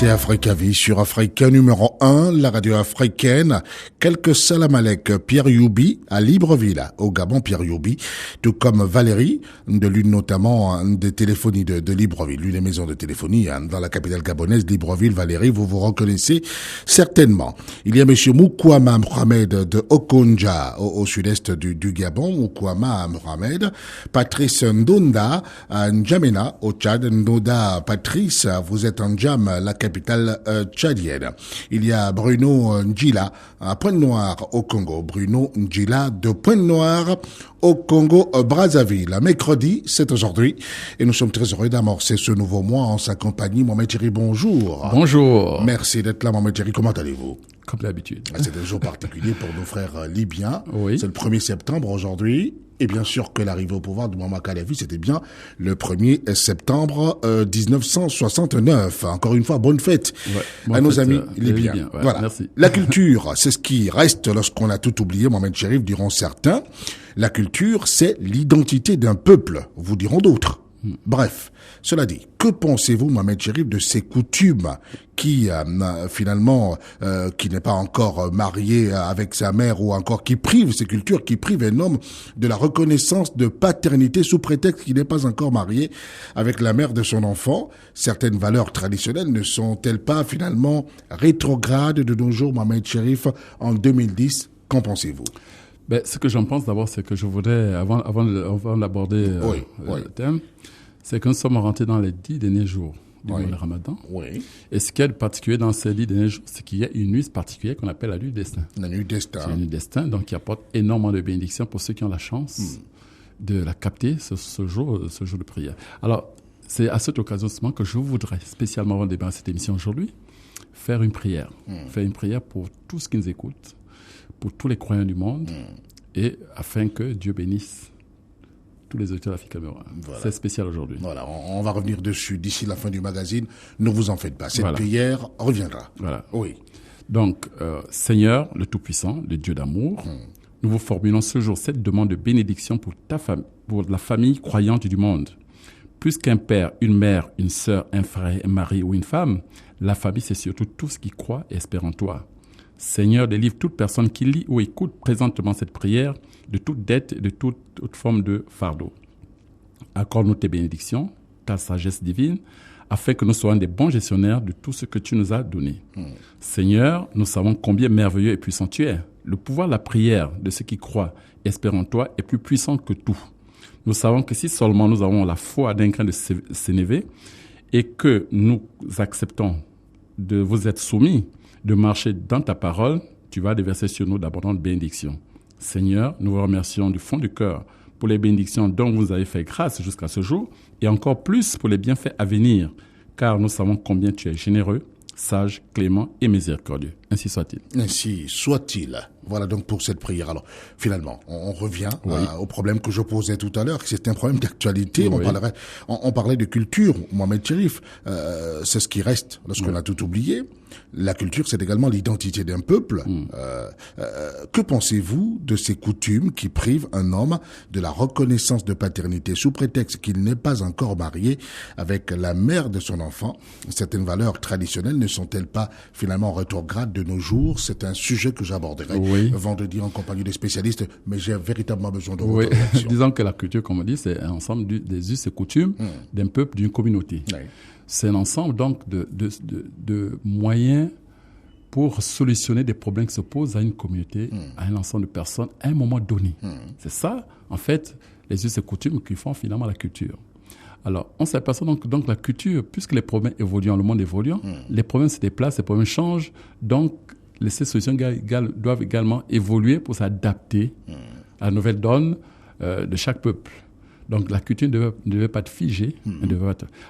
C'est Africa Vie sur Africa numéro 1, la radio africaine. Quelques salam alek Pierre Youbi à Libreville, au Gabon, Pierre Youbi, tout comme Valérie, de l'une notamment des téléphonies de Libreville, l'une des maisons de téléphonie dans la capitale gabonaise, Libreville. Valérie, vous vous reconnaissez certainement. Il y a monsieur Moukouama Mohamed de Okonja, au sud-est du Gabon, Moukouama Mohamed, Patrice Ndonda à N'Djamena, au Tchad. Ndoda Patrice, vous êtes en N'Djam, la capitale tchadienne. Il y a Bruno Ndjila à Pointe-Noire au Congo. Bruno Ndjila de Pointe-Noire au Congo Brazzaville. Mercredi, c'est aujourd'hui et nous sommes très heureux d'amorcer ce nouveau mois en sa compagnie. Mohamed Thierry, bonjour. Bonjour. Merci d'être là, Mohamed Thierry. Comment allez-vous? Comme d'habitude. C'est un jour particulier pour nos frères libyens. Oui. C'est le 1er septembre aujourd'hui. Et bien sûr que l'arrivée au pouvoir de Muammar Kadhafi, c'était bien le 1er septembre 1969. Encore une fois, bonne fête à nos amis libyens. Voilà. Merci. La culture, c'est ce qui reste lorsqu'on a tout oublié, Mohamed Chérif, diront certains. La culture, c'est l'identité d'un peuple, vous diront d'autres. Bref, cela dit, que pensez-vous, Mohamed Chérif, de ces coutumes qui, finalement, qui n'est pas encore marié avec sa mère ou encore qui privent ces cultures, qui privent un homme de la reconnaissance de paternité sous prétexte qu'il n'est pas encore marié avec la mère de son enfant? Certaines valeurs traditionnelles ne sont-elles pas, finalement, rétrogrades de nos jours, Mohamed Chérif, en 2010? Qu'en pensez-vous? Ce que j'en pense d'abord, c'est que je voudrais, avant d'aborder le thème, c'est que nous sommes rentrés dans les 10 derniers jours du mois de Ramadan. Oui. Et ce qu'il y a de particulier dans ces 10 derniers jours, c'est qu'il y a une nuit particulière qu'on appelle la nuit du destin. La nuit du destin. C'est une nuit du destin, donc qui apporte énormément de bénédictions pour ceux qui ont la chance de la capter ce jour de prière. Alors, c'est à cette occasion que je voudrais, spécialement avant de démarrer cette émission aujourd'hui, faire une prière. Faire une prière pour tous ceux qui nous écoutent, pour tous les croyants du monde, et afin que Dieu bénisse tous les auditeurs d'Africa Numéro 1. Voilà. C'est spécial aujourd'hui. Voilà, on va revenir dessus d'ici la fin du magazine. Ne vous en faites pas. Cette prière reviendra. Voilà. Oui. Donc, Seigneur, le Tout-Puissant, le Dieu d'amour, nous vous formulons ce jour cette demande de bénédiction pour ta famille, pour la famille croyante du monde. Plus qu'un père, une mère, une sœur, un frère, un mari ou une femme, la famille, c'est surtout tout ce qui croit et espère en toi. Seigneur, délivre toute personne qui lit ou écoute présentement cette prière de toute dette et de toute forme de fardeau. Accorde-nous tes bénédictions, ta sagesse divine, afin que nous soyons des bons gestionnaires de tout ce que tu nous as donné. Seigneur, nous savons combien merveilleux et puissant tu es. Le pouvoir de la prière de ceux qui croient et espèrent en toi est plus puissant que tout. Nous savons que si seulement nous avons la foi d'un grain de sénévé et que nous acceptons de vous être soumis, de marcher dans ta parole, tu vas déverser sur nous d'abondantes bénédictions. Seigneur, nous vous remercions du fond du cœur pour les bénédictions dont vous avez fait grâce jusqu'à ce jour et encore plus pour les bienfaits à venir, car nous savons combien tu es généreux, sage, clément et miséricordieux. Ainsi soit-il. Ainsi soit-il. Voilà donc pour cette prière. Alors, finalement, on revient au problème que je posais tout à l'heure, que c'est un problème d'actualité. On parlait de culture, Mohamed Chérif. C'est ce qui reste lorsqu'on a tout oublié. La culture, c'est également l'identité d'un peuple. Que pensez-vous de ces coutumes qui privent un homme de la reconnaissance de paternité sous prétexte qu'il n'est pas encore marié avec la mère de son enfant? Certaines valeurs traditionnelles ne sont-elles pas finalement rétrogrades de nos jours? C'est un sujet que j'aborderai vendredi en compagnie des spécialistes, mais j'ai véritablement besoin de votre réaction. Disons que la culture, comme on dit, c'est un ensemble des us et coutumes d'un peuple, d'une communauté. Oui. C'est un ensemble donc de moyens pour solutionner des problèmes qui se posent à une communauté, à un ensemble de personnes, à un moment donné. C'est ça, en fait, les us et coutumes qui font finalement la culture. Alors, on s'aperçoit donc la culture, puisque les problèmes évoluent, le monde évolue, les problèmes se déplacent, les problèmes changent, donc ces solutions doivent également évoluer pour s'adapter à la nouvelle donne de chaque peuple. Donc, la culture ne devait pas être figée.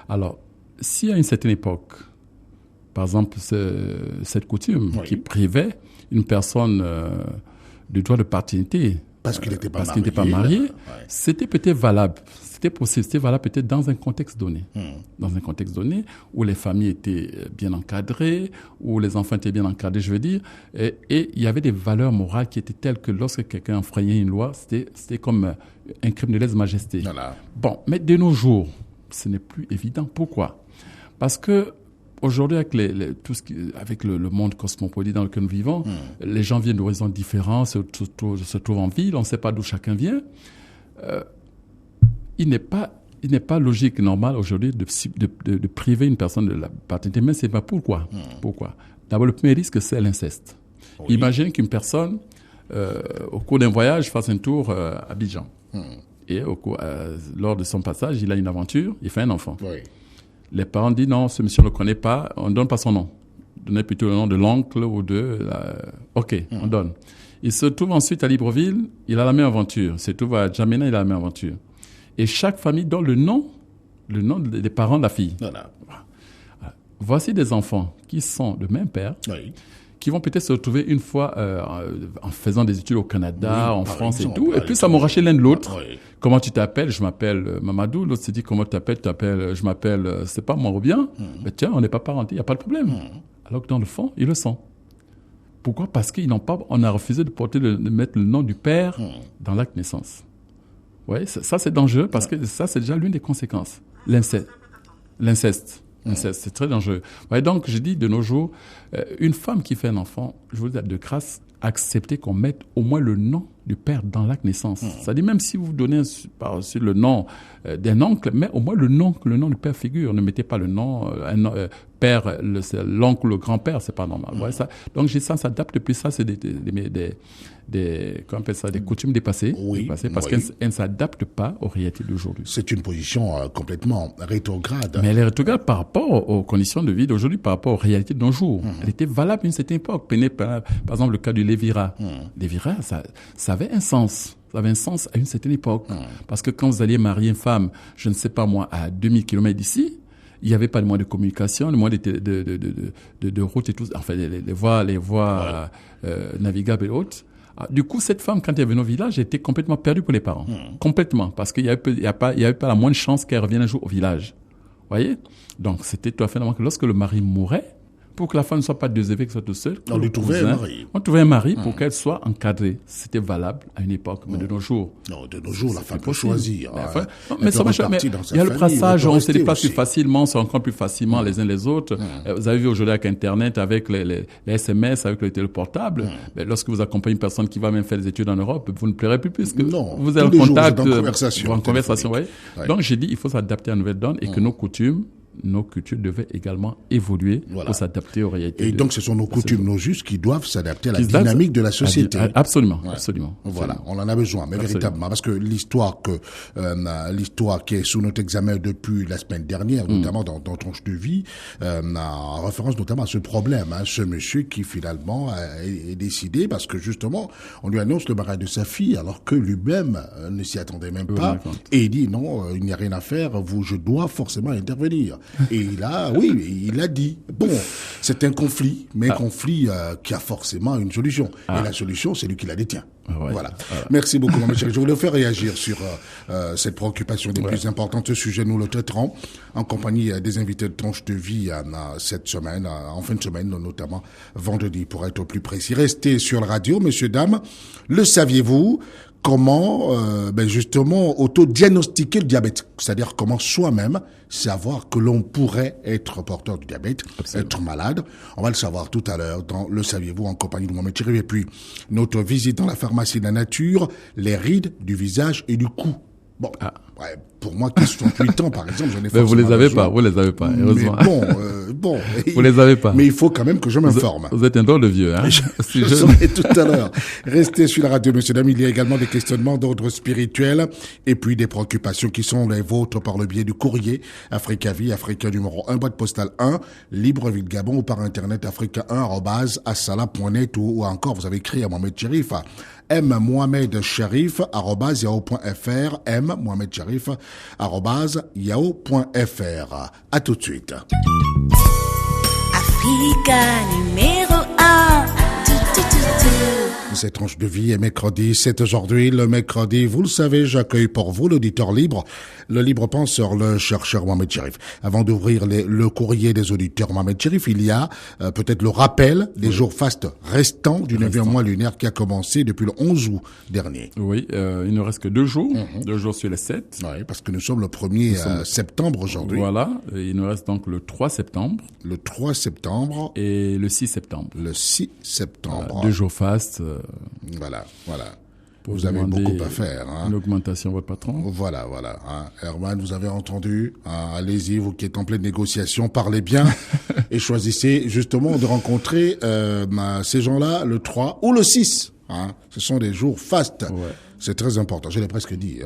Alors, si à une certaine époque, par exemple, cette coutume qui privait une personne du droit de paternité parce qu'il n'était pas marié, c'était peut-être valable. C'était possible, c'était valable peut-être dans un contexte donné. Dans un contexte donné où les familles étaient bien encadrées, où les enfants étaient bien encadrés, je veux dire. Et il y avait des valeurs morales qui étaient telles que lorsque quelqu'un enfreignait une loi, c'était comme un crime de lèse-majesté. Voilà. Bon, mais de nos jours, ce n'est plus évident. Pourquoi ? Parce que aujourd'hui, avec le monde cosmopolite dans lequel nous vivons, les gens viennent d'horizons différents, se trouvent en ville, on ne sait pas d'où chacun vient. Il n'est pas logique, normal aujourd'hui de priver une personne de la paternité, mais c'est pas pourquoi. Pourquoi? D'abord, le premier risque, c'est l'inceste. Oui. Imagine qu'une personne, au cours d'un voyage, fasse un tour à Abidjan. Et lors de son passage, il a une aventure, il fait un enfant. Oui. Les parents disent non, ce monsieur ne le connaît pas, on ne donne pas son nom. Donnez plutôt le nom de l'oncle ou OK, on donne. Il se trouve ensuite à Libreville, il a la même aventure. Il se trouve à Djamena, il a la même aventure. Et chaque famille donne le nom des parents de la fille. Voilà. Voici des enfants qui sont de même père, oui, qui vont peut-être se retrouver une fois en faisant des études au Canada, en France et tout, et puis s'amouracher l'un de l'autre. Oui. Comment tu t'appelles? Je m'appelle Mamadou. L'autre se dit comment tu t'appelles? Je m'appelle, c'est pas moi ou bien. Mais tiens, on n'est pas parentés, il n'y a pas de problème. Alors que dans le fond, ils le sont. Pourquoi? Parce qu'ils n'ont pas, on a refusé de mettre le nom du père dans l'acte de naissance. Ouais, ça c'est dangereux parce que ça c'est déjà l'une des conséquences. L'inceste, c'est très dangereux. Ouais, donc je dis de nos jours, une femme qui fait un enfant, je vous dis de grâce, acceptez qu'on mette au moins le nom du père dans l'acte de naissance. C'est-à-dire même si vous donnez par-dessus le nom d'un oncle, mais au moins le nom du père figure. Ne mettez pas le nom père, l'oncle, le grand-père, c'est pas normal. Ouais, ça, donc ça s'adapte plus. Ça c'est comment on appelle ça, des coutumes dépassées, parce qu'elles ne s'adaptent pas aux réalités d'aujourd'hui. C'est une position complètement rétrograde. Mais elle est rétrograde par rapport aux conditions de vie d'aujourd'hui, par rapport aux réalités de nos jours. Elle était valable à une certaine époque. Prenez par exemple le cas du Lévira. Lévira, ça avait un sens. Ça avait un sens à une certaine époque. Parce que quand vous alliez marier une femme, je ne sais pas moi, à 2000 km d'ici, il n'y avait pas de moyens de communication, de moyens de route et tout, enfin les voies navigables et autres. Du coup, cette femme, quand elle est venue au village, elle était complètement perdue pour les parents. Complètement. Parce qu'il n'y avait pas la moindre chance qu'elle revienne un jour au village. Vous voyez? Donc, c'était tout à fait normal que lorsque le mari mourait, pour que la femme ne soit pas désœuvrée, qu'elle soit toute seule, on lui trouvait un mari. On trouvait un mari pour qu'elle soit encadrée. C'était valable à une époque, mais de nos jours. Non, de nos jours, la femme peut choisir. Mais ça marche. Il y a le brassage, on se déplace plus facilement, on se rencontre plus facilement les uns les autres. Vous avez vu aujourd'hui avec Internet, avec les SMS, avec le téléportable, mais lorsque vous accompagnez une personne qui va même faire des études en Europe, vous ne plairez plus puisque vous êtes en contact, en conversation. Donc j'ai dit, il faut s'adapter à une nouvelle donne et que nos coutumes, nos cultures devaient également évoluer pour s'adapter aux réalités. Et donc, ce sont nos coutumes, nos us qui doivent s'adapter à la dynamique de la société. Absolument. Voilà, on en a besoin, mais véritablement, parce que l'histoire qui est sous notre examen depuis la semaine dernière, notamment dans Tranche de vie, a référence notamment à ce problème, ce monsieur qui finalement est décidé parce que justement, on lui annonce le mariage de sa fille alors que lui-même ne s'y attendait même pas, et il dit non, il n'y a rien à faire, je dois forcément intervenir. Et il a dit. Bon, c'est un conflit, mais un conflit qui a forcément une solution. Et la solution, c'est lui qui la détient. Voilà. Merci beaucoup, mon cher. Je voulais faire réagir sur cette préoccupation des plus importantes. Ce sujet, nous le traiterons en compagnie des invités de Tranche de vie cette semaine, en fin de semaine, notamment vendredi, pour être plus précis. Restez sur la radio, messieurs, dames. Le saviez-vous? Comment, justement, auto-diagnostiquer le diabète. C'est-à-dire comment soi-même savoir que l'on pourrait être porteur du diabète, être malade. On va le savoir tout à l'heure dans Le Saviez-vous en compagnie de Mohamed Chérif. Et puis, notre visite dans la pharmacie de la nature, les rides du visage et du cou. Bon, pour moi qui ai 68 ans, par exemple, j'en ai forcément vous les avez pas, heureusement. Mais bon. Vous les avez pas. Mais il faut quand même que je m'informe. Vous êtes un drôle de vieux, hein. Je saurai tout à l'heure. Restez sur la radio, monsieur, dames. Il y a également des questionnements d'ordre spirituel et puis des préoccupations qui sont les vôtres par le biais du courrier Africa Vie, Africa numéro 1, boîte postale 1, Libreville, Gabon, ou par internet africa1@assala.net ou encore vous avez écrit à Mohamed Chérif à mmohamedcherif@yahoo.fr, mmohamedcherif@yahoo.fr. À tout de suite. Africa numéro 1. c'est Tranche de vie et mercredi. C'est aujourd'hui le mercredi. Vous le savez, j'accueille pour vous l'auditeur libre, le libre penseur, le chercheur Mohamed Cherif. Avant d'ouvrir le courrier des auditeurs Mohamed Cherif, il y a peut-être le rappel des jours fastes restants du 9e mois lunaire qui a commencé depuis le 11 août dernier. Oui, il ne reste que 2 jours, 2 jours sur les 7. Oui, parce que nous sommes le 1er septembre aujourd'hui. Voilà, il nous reste donc le 3 septembre. Le 3 septembre. Et le 6 septembre. Le 6 septembre. Voilà, 2 jours fastes. Voilà. Pour vous avez beaucoup à faire. Une augmentation, votre patron. Voilà. Herman, vous avez entendu. Allez-y, vous qui êtes en pleine négociation, parlez bien et choisissez justement de rencontrer ces gens-là le 3 ou le 6. Ce sont des jours fastes. Ouais. C'est très important. Je l'ai presque dit.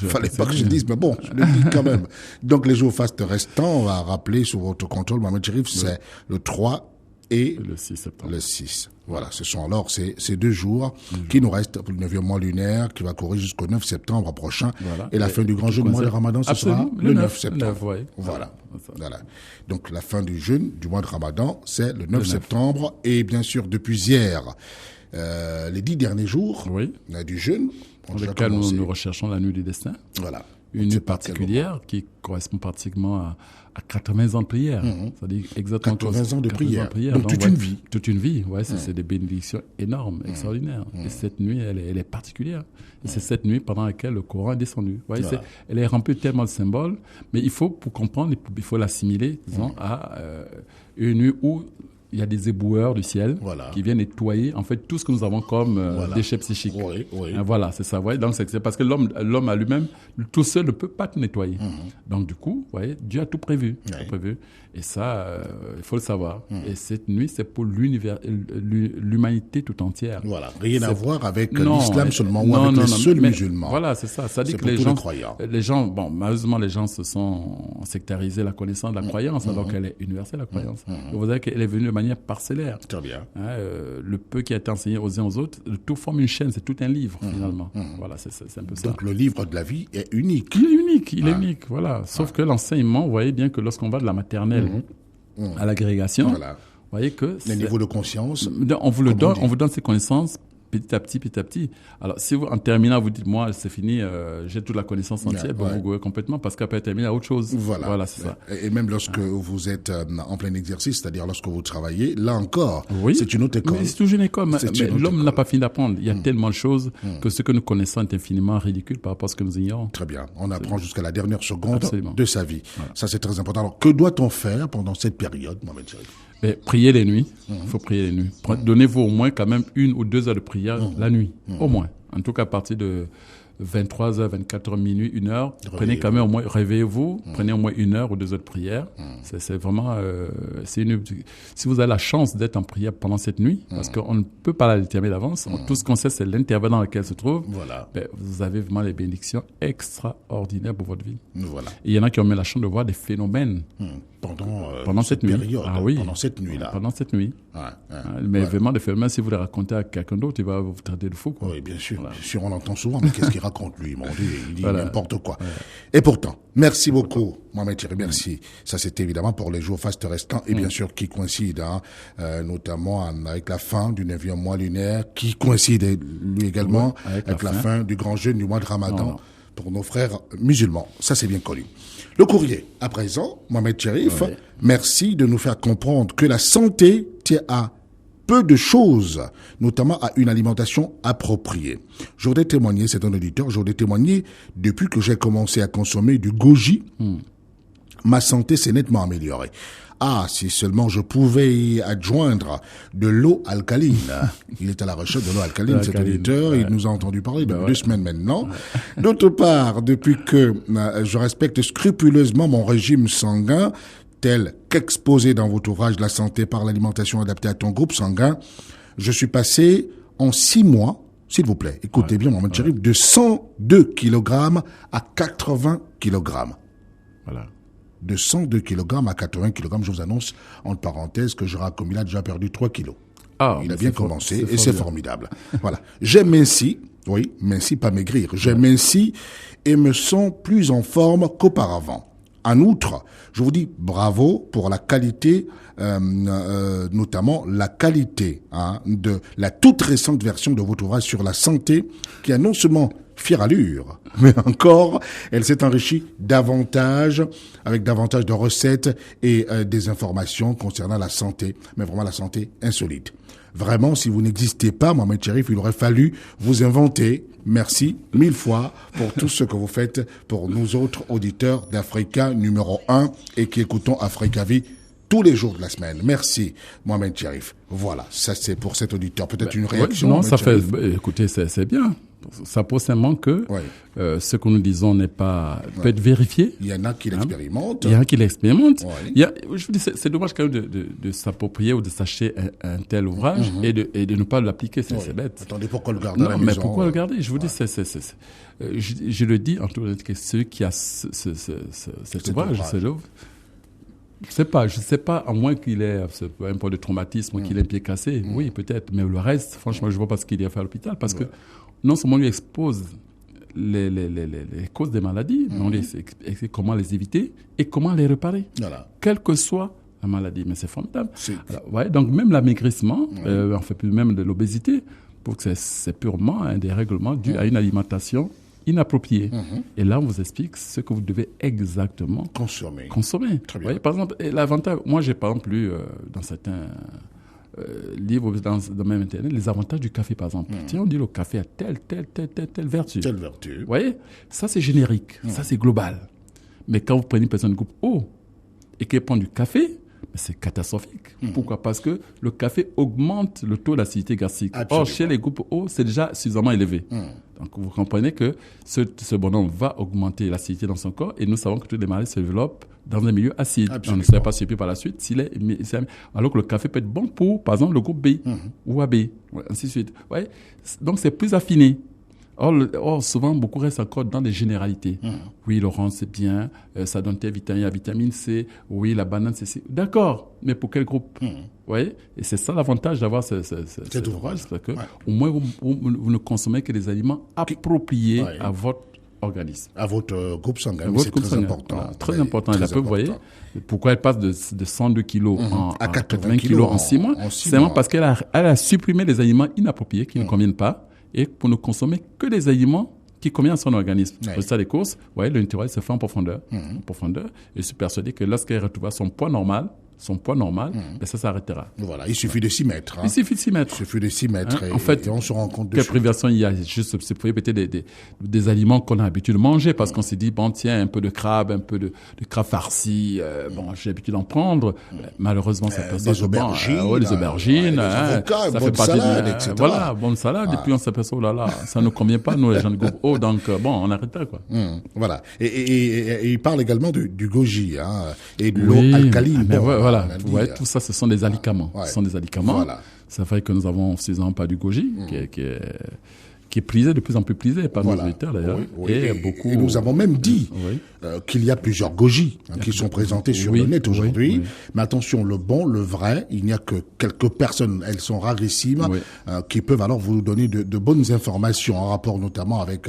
Fallait pas que je le dise, mais bon, je le dis quand même. Donc, les jours fastes restants, on va rappeler sur votre contrôle, Mohamed Cherif, c'est le 3 et le 6 septembre. Le 6. Voilà, ce sont alors ces 2 jours qui nous restent pour le 9e mois lunaire, qui va courir jusqu'au 9 septembre prochain. Voilà. Et la fin du grand jeûne du mois de Ramadan, ce sera le 9 septembre. Voilà. Donc, la fin du jeûne du mois de Ramadan, c'est le 9 septembre. Et bien sûr, depuis hier, les 10 derniers jours du jeûne, dans lequel nous recherchons la nuit du destin. Voilà. Une nuit particulière qui correspond pratiquement à 80 ans de prière. C'est-à-dire exactement 80 ans de prière. Donc toute une vie. Toute une vie, c'est des bénédictions énormes, extraordinaires. Et cette nuit, elle est particulière. Et c'est cette nuit pendant laquelle le Coran est descendu. Elle est remplie tellement de symboles, mais il faut, pour comprendre, il faut l'assimiler, disons, à une nuit où il y a des éboueurs du ciel qui viennent nettoyer en fait tout ce que nous avons comme déchets psychiques. Voilà, c'est ça. Donc c'est parce que l'homme à lui-même, tout seul ne peut pas tout nettoyer. Donc du coup, Dieu a tout prévu. Et ça, il faut le savoir. Et cette nuit, c'est pour l'humanité tout entière. Voilà, rien à voir avec l'islam seulement ou avec les seuls musulmans. Voilà, c'est ça. Ça dit que les gens, malheureusement, les gens se sont sectarisés la connaissance de la croyance, alors qu'elle est universelle, la croyance. Vous savez qu'elle est venue de manière parcellaire. Très bien. Le peu qui a été enseigné aux uns aux autres, tout forme une chaîne, c'est tout un livre, finalement. Voilà, c'est un peu ça. Donc le livre de la vie est unique. Il est unique, voilà. Sauf que l'enseignement, vous voyez bien que lorsqu'on va de la maternelle à l'agrégation, vous voyez que le niveau de conscience, on vous donne ces connaissances petit à petit. Alors, si vous, en terminant, vous dites, moi, c'est fini, j'ai toute la connaissance entière, vous gourez complètement parce qu'après terminer, il y a autre chose. Voilà, c'est ça. Et même lorsque vous êtes en plein exercice, c'est-à-dire lorsque vous travaillez, là encore, c'est une autre école. Mais c'est toujours une école. Mais l'homme n'a pas fini d'apprendre. Il y a tellement de choses que ce que nous connaissons est infiniment ridicule par rapport à ce que nous ignorons. Très bien. On apprend jusqu'à la dernière seconde de sa vie. Ça, c'est très important. Alors, que doit-on faire pendant cette période, Mohamed Cherif? Priez les nuits. Il faut prier les nuits. Donnez-vous au moins quand même 1 ou 2 heures de prière la nuit. Au moins. En tout cas, à partir de 23h, 24h, minuit, 1h. Prenez quand même au moins, réveillez-vous. Prenez au moins 1 heure ou 2 heures de prière. C'est vraiment, si vous avez la chance d'être en prière pendant cette nuit, parce qu'on ne peut pas la déterminer d'avance. Tout ce qu'on sait, c'est l'intervalle dans lequel elle se trouve. Vous avez vraiment des bénédictions extraordinaires pour votre vie. Et il y en a qui ont eu la chance de voir des phénomènes. Pendant cette nuit. Période, pendant cette nuit-là. Pendant cette nuit. Mais vraiment, des phénomènes, si vous les racontez à quelqu'un d'autre, il va vous traiter de fou. Oui, bien sûr. Bien sûr, on l'entend souvent, mais qu'est-ce qu'il raconte, lui? Il dit n'importe quoi. Et pourtant, merci beaucoup, Mohamed Cherif. Merci. Ça, c'est évidemment pour les jours fastes restants et bien sûr qui coïncident, notamment avec la fin du 9e mois lunaire, qui coïncide, lui également, avec la fin du grand jeûne du mois de Ramadan. Pour nos frères musulmans. Ça, c'est bien connu. Le courrier, à présent, Mohamed Cherif, merci de nous faire comprendre que la santé tient à peu de choses, notamment à une alimentation appropriée. Je voudrais témoigner, c'est un auditeur, je voudrais témoigner, depuis que j'ai commencé à consommer du goji, ma santé s'est nettement améliorée. Si seulement je pouvais y adjoindre de l'eau alcaline. Il est à la recherche de l'eau alcaline, cet auditeur. Il nous a entendu parler depuis 2 semaines maintenant. D'autre part, depuis que je respecte scrupuleusement mon régime sanguin, tel qu'exposé dans votre ouvrage La santé par l'alimentation adaptée à ton groupe sanguin, je suis passé en 6 mois, s'il vous plaît, écoutez bien, Mohamed Cherif, de 102 kg à 80 kg. Voilà. De 102 kg à 80 kg, je vous annonce, entre parenthèses, que Comme il a déjà perdu 3 kilos. Il a bien commencé et c'est formidable. Voilà. J'ai minci, pas maigrir. J'ai minci et me sens plus en forme qu'auparavant. En outre, je vous dis bravo pour la qualité, notamment la qualité de la toute récente version de votre ouvrage sur la santé, qui a non seulement fière allure, mais encore, elle s'est enrichie davantage, avec davantage de recettes et des informations concernant la santé, mais vraiment la santé insolite. Vraiment, si vous n'existez pas, Mohamed Cherif, il aurait fallu vous inventer. Merci 1000 fois pour tout ce que vous faites pour nous autres auditeurs d'Africa numéro 1 et qui écoutons Africa Vie tous les jours de la semaine. Merci, Mohamed Cherif. Voilà, ça c'est pour cet auditeur. Peut-être une réaction. Non, ça fait, écoutez, c'est bien. Ça prouve simplement que ce que nous disons n'est pas peut être vérifié. Il y en a qui l'expérimentent. Il y en a qui l'expérimentent. Oui. Je vous dis, c'est dommage quand même de s'approprier ou de s'acheter un tel ouvrage et de ne pas l'appliquer. C'est bête. Attendez, pourquoi le garder à la Non, maison? mais pourquoi le garder? Je vous dis, je le dis en tout cas, que celui qui a cet ouvrage, c'est l'œuvre. Je sais pas, à moins qu'il ait un peu de traumatisme, qu'il ait un pied cassé. Oui, peut-être. Mais le reste, franchement, je vois pas ce qu'il y a à faire à l'hôpital parce que non seulement on lui expose les causes des maladies, mais on lui explique comment les éviter et comment les réparer. Voilà. Quelle que soit la maladie. Mais c'est formidable. Alors, donc même l'amaigrissement, on fait plus même de l'obésité, pour que c'est purement un dérèglement dû à une alimentation inappropriée. Et là, on vous explique ce que vous devez exactement consommer. Très bien. Par exemple, l'avantage, moi j'ai par exemple lu dans certains livres dans le même internet les avantages du café, par exemple. Tiens, on dit le café a telle vertu. Telle vertu. Vous voyez, ça c'est générique, ça c'est global. Mais quand vous prenez une personne de groupe O et qu'elle prend du café, c'est catastrophique. Pourquoi? Parce que le café augmente le taux d'acidité gastrique. Absolument. Or, chez les groupes O, c'est déjà suffisamment élevé. Donc, vous comprenez que ce bonhomme va augmenter l'acidité dans son corps et nous savons que toutes les maladies se développent dans un milieu acide. Absolument. On ne serait pas surpris par la suite alors que le café peut être bon pour, par exemple, le groupe B ou AB, ainsi de suite. Ouais. Donc, c'est plus affiné. Or, souvent, beaucoup restent encore dans des généralités. Oui, l'orange, c'est bien, ça donne telle vitamine, la vitamine C, oui, la banane, c'est... D'accord, mais pour quel groupe? Et c'est ça l'avantage d'avoir cet ouvrage, c'est que au moins, vous ne consommez que des aliments appropriés à votre organisme. À votre groupe sanguin, c'est très important. Voilà, très important. Et là, vous voyez, pourquoi elle passe de 102 kilos à 80 kilos en 6 mois? C'est vraiment parce qu'elle a supprimé les aliments inappropriés qui ne conviennent pas, et pour ne consommer que des aliments qui conviennent à son organisme. Pour ça, des courses, le nettoyage se fait en profondeur. Et je suis persuadé que lorsqu'elle retrouvera son poids normal, ça s'arrêtera. Voilà, il suffit de s'y mettre. Il suffit de s'y mettre. En fait, et on se rend compte de quelle privation il y a. Juste, c'est peut-être des aliments qu'on a l'habitude de manger parce qu'on s'est dit, bon, tiens, un peu de crabe, un peu de crabe farci, j'ai l'habitude d'en prendre. Malheureusement, ça peut des aubergines. Les aubergines. Des avocats, ça fait partie salade, etc. Voilà, bonne salade. Et puis, on s'aperçoit, ça ne convient pas, nous, les gens du groupe O. Donc, on arrêtera, quoi. Voilà. Et il parle également du goji, et de l'eau alcaline. Voilà, tout ça, ce sont des alicaments. Ce sont des alicaments. Voilà. C'est vrai que nous avons suffisamment pas du goji, qui est prisé, de plus en plus prisé par nos auditeurs d'ailleurs. Et nous avons même dit qu'il y a plusieurs goji qui sont présentés sur le net aujourd'hui. Mais attention, le bon, le vrai, il n'y a que quelques personnes, elles sont rarissimes, qui peuvent alors vous donner de bonnes informations en rapport notamment avec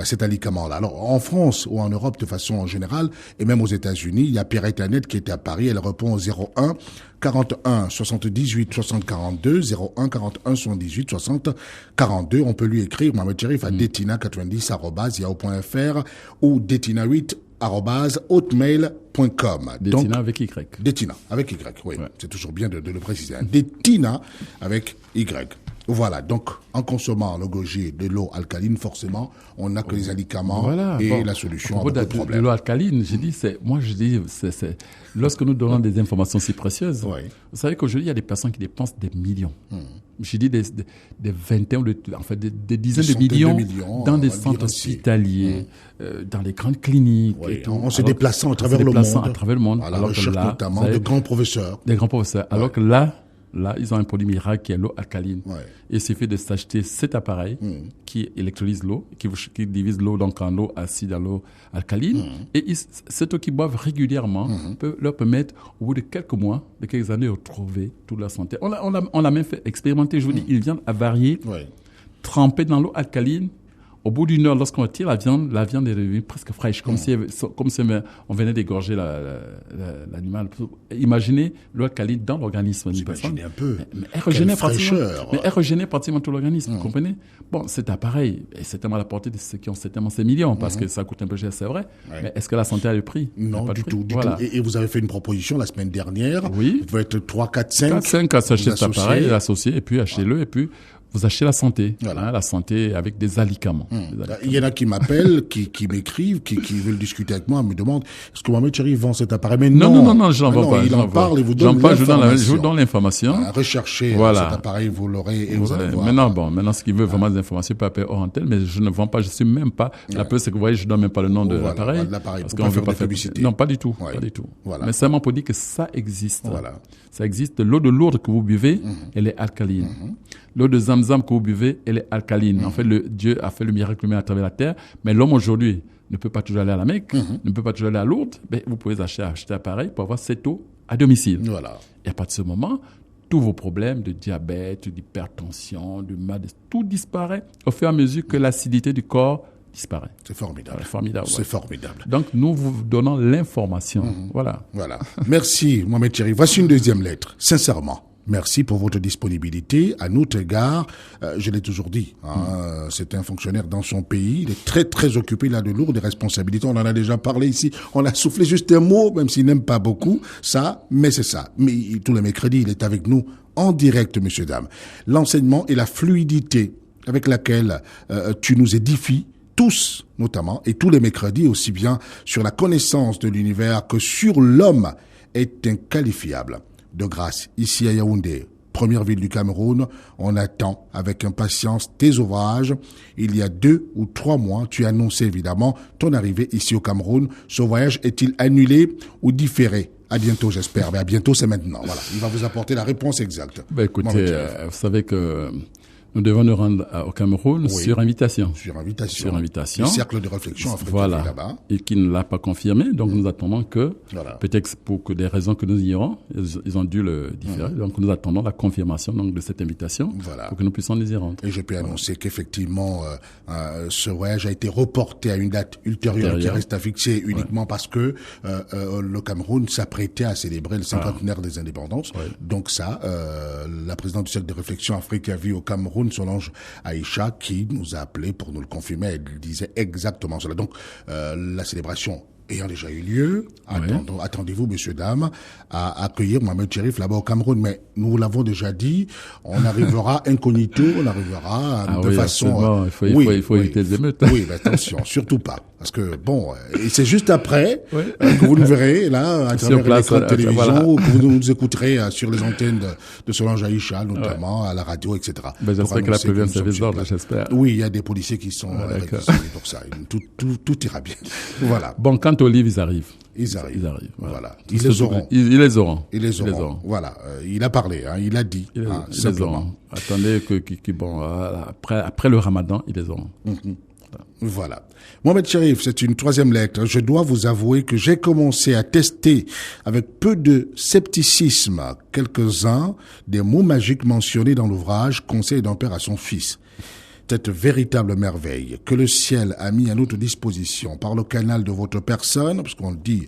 cet alicament-là. Alors en France ou en Europe de façon générale, et même aux États-Unis, il y a Pierrette Annette qui est à Paris, elle répond au 01 41 78 60 42, 01 41 78 60 42. On peut lui écrire, Mohamed Cherif, à detina90@yahoo.fr ou detina8@hotmail.com. Detina avec Y. Detina avec Y, oui. C'est toujours bien de le préciser. Detina avec Y. Voilà, donc en consommant le goji de l'eau alcaline, forcément, on n'a que les alicaments et la solution à beaucoup de problèmes. De l'eau alcaline, lorsque nous donnons des informations si précieuses, vous savez qu'aujourd'hui, il y a des personnes qui dépensent des millions. J'ai dit des vingtaines, des dizaines de millions dans des centres hospitaliers, dans les grandes cliniques. Et tout. En se déplaçant à travers le monde. À la recherche notamment de grands professeurs. Des grands professeurs. Alors que là, ils ont un produit miracle qui est l'eau alcaline. Et il suffit de s'acheter cet appareil qui électrolyse l'eau, qui divise l'eau donc en eau acide, en eau alcaline. Et cette eau qu'ils boivent régulièrement peut leur permettre, au bout de quelques mois, de quelques années, de retrouver toute la santé. On l'a même fait expérimenter. Je vous dis, ils viennent à varier, tremper dans l'eau alcaline. Au bout d'une heure, lorsqu'on tire la viande est devenue presque fraîche, comme si on venait d'égorger l'animal. Imaginez l'eau alcaline dans l'organisme d'une personne. Imaginez un peu. Mais elle régénère pratiquement tout l'organisme, vous comprenez? Bon, cet appareil est certainement à la portée de ceux qui ont certainement ces millions, parce que ça coûte un peu cher, c'est vrai. Ouais. Mais est-ce que la santé a le prix? Non, du tout. Et vous avez fait une proposition la semaine dernière. Oui. Vous pouvez être 3, 4, 5. 4, 5 à s'acheter cet appareil, l'associer, et puis achetez-le, et puis vous achetez la santé, la santé avec des alicaments. Il y en a qui m'appellent, qui m'écrivent, qui veulent discuter avec moi, me demandent est-ce que Mohamed Cherif vend cet appareil? Mais non, je n'en vends pas. Il en parle et vous donne l'information. Je vous donne l'information. Recherchez cet appareil, vous l'aurez et vous allez voir. Maintenant, ce qui veut vraiment des informations peut appeler hors antenne, mais je ne vends pas, je suis même pas. La peur, c'est que vous voyez, je donne même pas le nom de l'appareil. Parce qu'on veut pas faire publicité. Non, pas du tout. Mais seulement pour dire que ça existe. Ça existe. L'eau de Lourdes que vous buvez, elle est alcaline. L'eau de Zamzam que vous buvez, elle est alcaline. En fait, Dieu a fait le miracle humain à travers la terre. Mais l'homme aujourd'hui ne peut pas toujours aller à la Mecque, ne peut pas toujours aller à Lourdes. Mais vous pouvez acheter un appareil pour avoir cette eau à domicile. Et à partir de ce moment, tous vos problèmes de diabète, d'hypertension, de mal, tout disparaît au fur et à mesure que l'acidité du corps disparaît. C'est formidable. C'est formidable. Donc, nous vous donnons l'information. Voilà. Merci, Mohamed Cherif. Voici une deuxième lettre. Sincèrement. Merci pour votre disponibilité. À notre égard, je l'ai toujours dit, c'est un fonctionnaire dans son pays. Il est très, très occupé. Il a de lourdes responsabilités. On en a déjà parlé ici. On a soufflé juste un mot, même s'il n'aime pas beaucoup ça, mais c'est ça. Mais tous les mercredis, il est avec nous en direct, messieurs, dames. L'enseignement et la fluidité avec laquelle tu nous édifies, tous notamment, et tous les mercredis aussi bien, sur la connaissance de l'univers que sur l'homme, est inqualifiable. De grâce, ici à Yaoundé, première ville du Cameroun, on attend avec impatience tes ouvrages. Il y a 2 ou 3 mois, tu as annoncé évidemment ton arrivée ici au Cameroun. Ce voyage est-il annulé ou différé? À bientôt, j'espère. Mais à bientôt, c'est maintenant. Voilà. Il va vous apporter la réponse exacte. Écoutez, vous savez que nous devons nous rendre au Cameroun sur invitation. Sur invitation. Le cercle de réflexion africain là-bas. Et qui ne l'a pas confirmé. Donc, nous attendons que, peut-être pour que des raisons que nous ignorons, ils ont dû le différer. Donc, nous attendons la confirmation de cette invitation pour que nous puissions nous y rendre. Et je peux annoncer qu'effectivement, ce voyage a été reporté à une date ultérieure qui reste à fixer uniquement parce que le Cameroun s'apprêtait à célébrer le 50aire des indépendances. Donc ça, la présidente du cercle de réflexion Afrique a vu au Cameroun Solange Aïcha qui nous a appelé pour nous le confirmer. Elle disait exactement cela. Donc, la célébration ayant déjà eu lieu, attendez-vous, messieurs, dames, à accueillir Mohamed Cherif là-bas au Cameroun. Mais nous l'avons déjà dit, on arrivera incognito, on arrivera de façon... Il faut éviter les émeutes. Oui, mais attention, surtout pas. Parce que, et c'est juste après que vous nous verrez, là, à travers les écrans de télévision, que vous nous écouterez sur les antennes de Solange Aïcha, notamment, à la radio, etc. J'espère que la prévienne service d'ordre, j'espère. Oui, il y a des policiers qui sont réquisitionnés pour ça. Tout ira bien. Voilà. Bon, quant aux livres, ils arrivent. Ils arrivent. Voilà. Ils les auront. Ils les auront. Voilà. Il a parlé, il a dit. Ils les auront. Attendez après le Ramadan, ils les auront. Voilà. Mohamed Cherif, c'est une 3e lettre. Je dois vous avouer que j'ai commencé à tester avec peu de scepticisme quelques-uns des mots magiques mentionnés dans l'ouvrage Conseil d'un père à son fils. Cette véritable merveille que le ciel a mis à notre disposition par le canal de votre personne, parce qu'on le dit,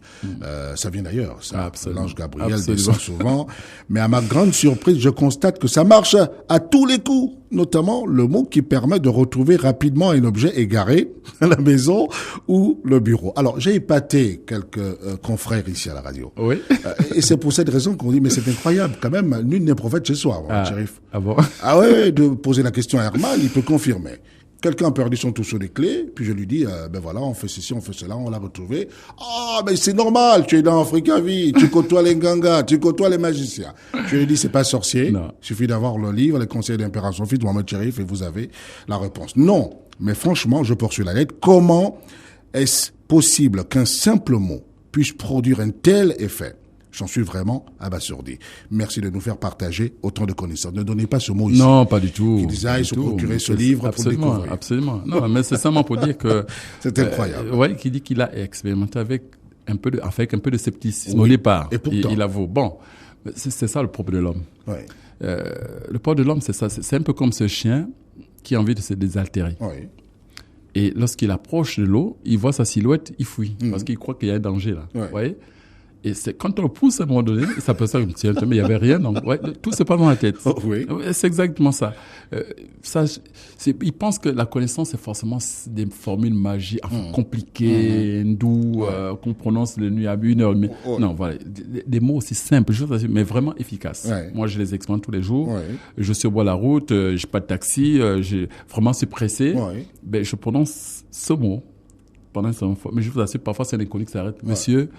ça vient d'ailleurs, ça. L'ange Gabriel descend souvent. Mais à ma grande surprise, je constate que ça marche à tous les coups. Notamment le mot qui permet de retrouver rapidement un objet égaré à la maison ou le bureau. Alors, j'ai épaté quelques confrères ici à la radio. Oui. Et c'est pour cette raison qu'on dit, mais c'est incroyable quand même, nul n'est prophète chez soi, Cherif. Ah bon? Ah ouais, de poser la question à Herman, il peut confirmer. Quelqu'un a perdu son trousseau de clés, puis je lui dis, on fait ceci, on fait cela, on l'a retrouvé. Mais c'est normal, tu es dans Africa Vie, tu côtoies les Nganga, tu côtoies les magiciens. Je lui dis, c'est pas sorcier. Non. Il suffit d'avoir le livre, les conseils d'un père à son fils, Mohamed Cherif, et vous avez la réponse. Non. Mais franchement, je poursuis la lettre. Comment est-ce possible qu'un simple mot puisse produire un tel effet? J'en suis vraiment abasourdi. Merci de nous faire partager autant de connaissances. Ne donnez pas ce mot ici. Non, pas du tout. Qu'ils aillent se procurer ce livre pour le découvrir. Absolument. Non, mais c'est seulement pour dire que... C'est incroyable. Qui dit qu'il a expérimenté avec un peu de scepticisme au départ. Et pourtant. Il avoue. Bon, c'est ça le propre de l'homme. Oui. Le propre de l'homme, c'est ça. C'est un peu comme ce chien qui a envie de se désaltérer. Oui. Et lorsqu'il approche de l'eau, il voit sa silhouette, il fuit. Parce qu'il croit qu'il y a un danger là. Vous voyez? Et c'est quand on le pousse à un moment donné, il s'aperçoit que tiens, mais il y avait rien. Donc, tout se passe dans la tête. Oui. C'est exactement ça. Il pense que la connaissance c'est forcément des formules magiques, compliquées, hindoues, qu'on prononce le nuit à 1h. Mais non, voilà, des mots aussi simples, mais vraiment efficaces. Moi, je les expérimente tous les jours. Je suis au bord de la route, j'ai pas de taxi, vraiment suis pressé. Ben, je prononce ce mot. Pendant cette fois. Mais je vous assure, parfois c'est un inconnu qui s'arrête. Monsieur,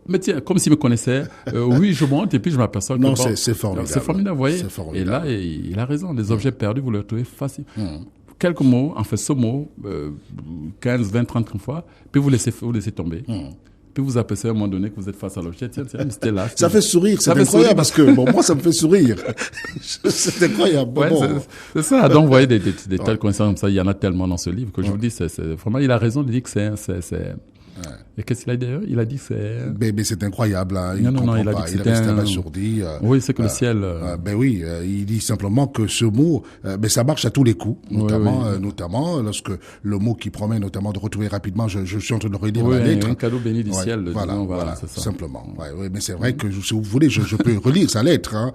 mais tiens, comme s'il me connaissait, oui, je monte et puis je m'aperçois que... Non, c'est formidable. C'est formidable, vous voyez. Et là, il a raison. Les objets perdus, vous les retrouvez facile. Quelques mots, en fait, ce mot, 15, 20, 30 fois, puis vous laissez tomber. Puis vous apercevez à un moment donné que vous êtes face à l'objet. Tiens, c'était là. Ça fait sourire, c'est incroyable parce que, bon, moi, ça me fait sourire. C'est incroyable. C'est ça. Donc, vous voyez, des telles connaissances comme ça, il y en a tellement dans ce livre que je vous dis, vraiment, il a raison de dire que c'est Et qu'est-ce qu'il a dit d'ailleurs? Il a dit que c'est... Mais c'est incroyable, hein. Il non, il a dit pas. que Il reste abasourdi. Oui, c'est que le ciel... il dit simplement que ce mot, ça marche à tous les coups, notamment lorsque le mot qui promet notamment de retrouver rapidement, je suis en train de relire la lettre. Un cadeau béni du ciel. Voilà, c'est ça. Simplement. Mais c'est vrai que si vous voulez, je peux relire sa lettre, hein.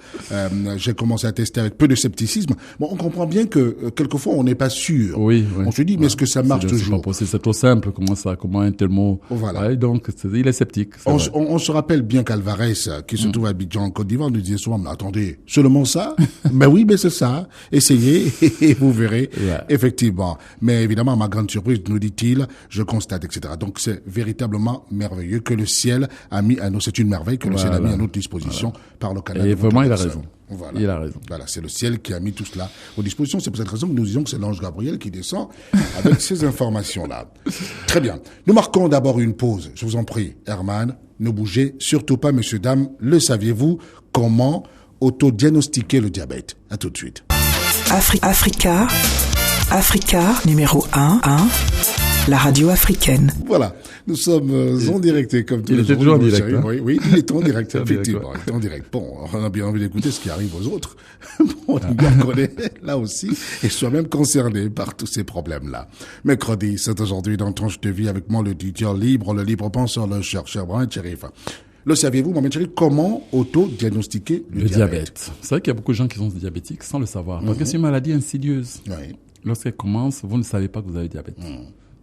J'ai commencé à tester avec peu de scepticisme. Bon, on comprend bien que quelquefois on n'est pas sûr. On se dit, mais est-ce que ça marche toujours? C'est trop simple, comment un tel mot... Voilà. Ouais, donc, il est sceptique. On se rappelle bien qu'Alvarez, qui se trouve à Abidjan, en Côte d'Ivoire, nous disait souvent, mais attendez, seulement ça? Ben oui, mais c'est ça. Essayez et vous verrez. Effectivement. Mais évidemment, à ma grande surprise, nous dit-il, je constate, etc. Donc, c'est véritablement merveilleux que le ciel a mis à nous, c'est une merveille que le ciel a mis à notre disposition par le canal. Et vraiment, il a raison. Voilà. Il a raison. Voilà, c'est le ciel qui a mis tout cela aux dispositions. C'est pour cette raison que nous disons que c'est l'ange Gabriel qui descend avec ces informations-là. Très bien. Nous marquons d'abord une pause. Je vous en prie, Herman, ne bougez surtout pas, messieurs, dames. Le saviez-vous? Comment autodiagnostiquer le diabète? À tout de suite. Africa, numéro 1, la radio africaine. Voilà, nous sommes en direct comme tous les jours. Il était toujours en direct. Hein? Oui, il est en direct, effectivement. Il est en direct. Bon, on a bien envie d'écouter ce qui arrive aux autres. Bon, on est là aussi et soi-même concerné par tous ces problèmes-là. Mercredi, c'est aujourd'hui dans Tranche de vie avec moi le DJ libre, le libre penseur, le chercheur Brian Cherif. Le saviez-vous, Mohamed Cherif, comment auto-diagnostiquer le diabète? C'est vrai qu'il y a beaucoup de gens qui sont diabétiques sans le savoir. Parce que c'est une maladie insidieuse. Lorsqu'elle commence, vous ne savez pas que vous avez le diabète.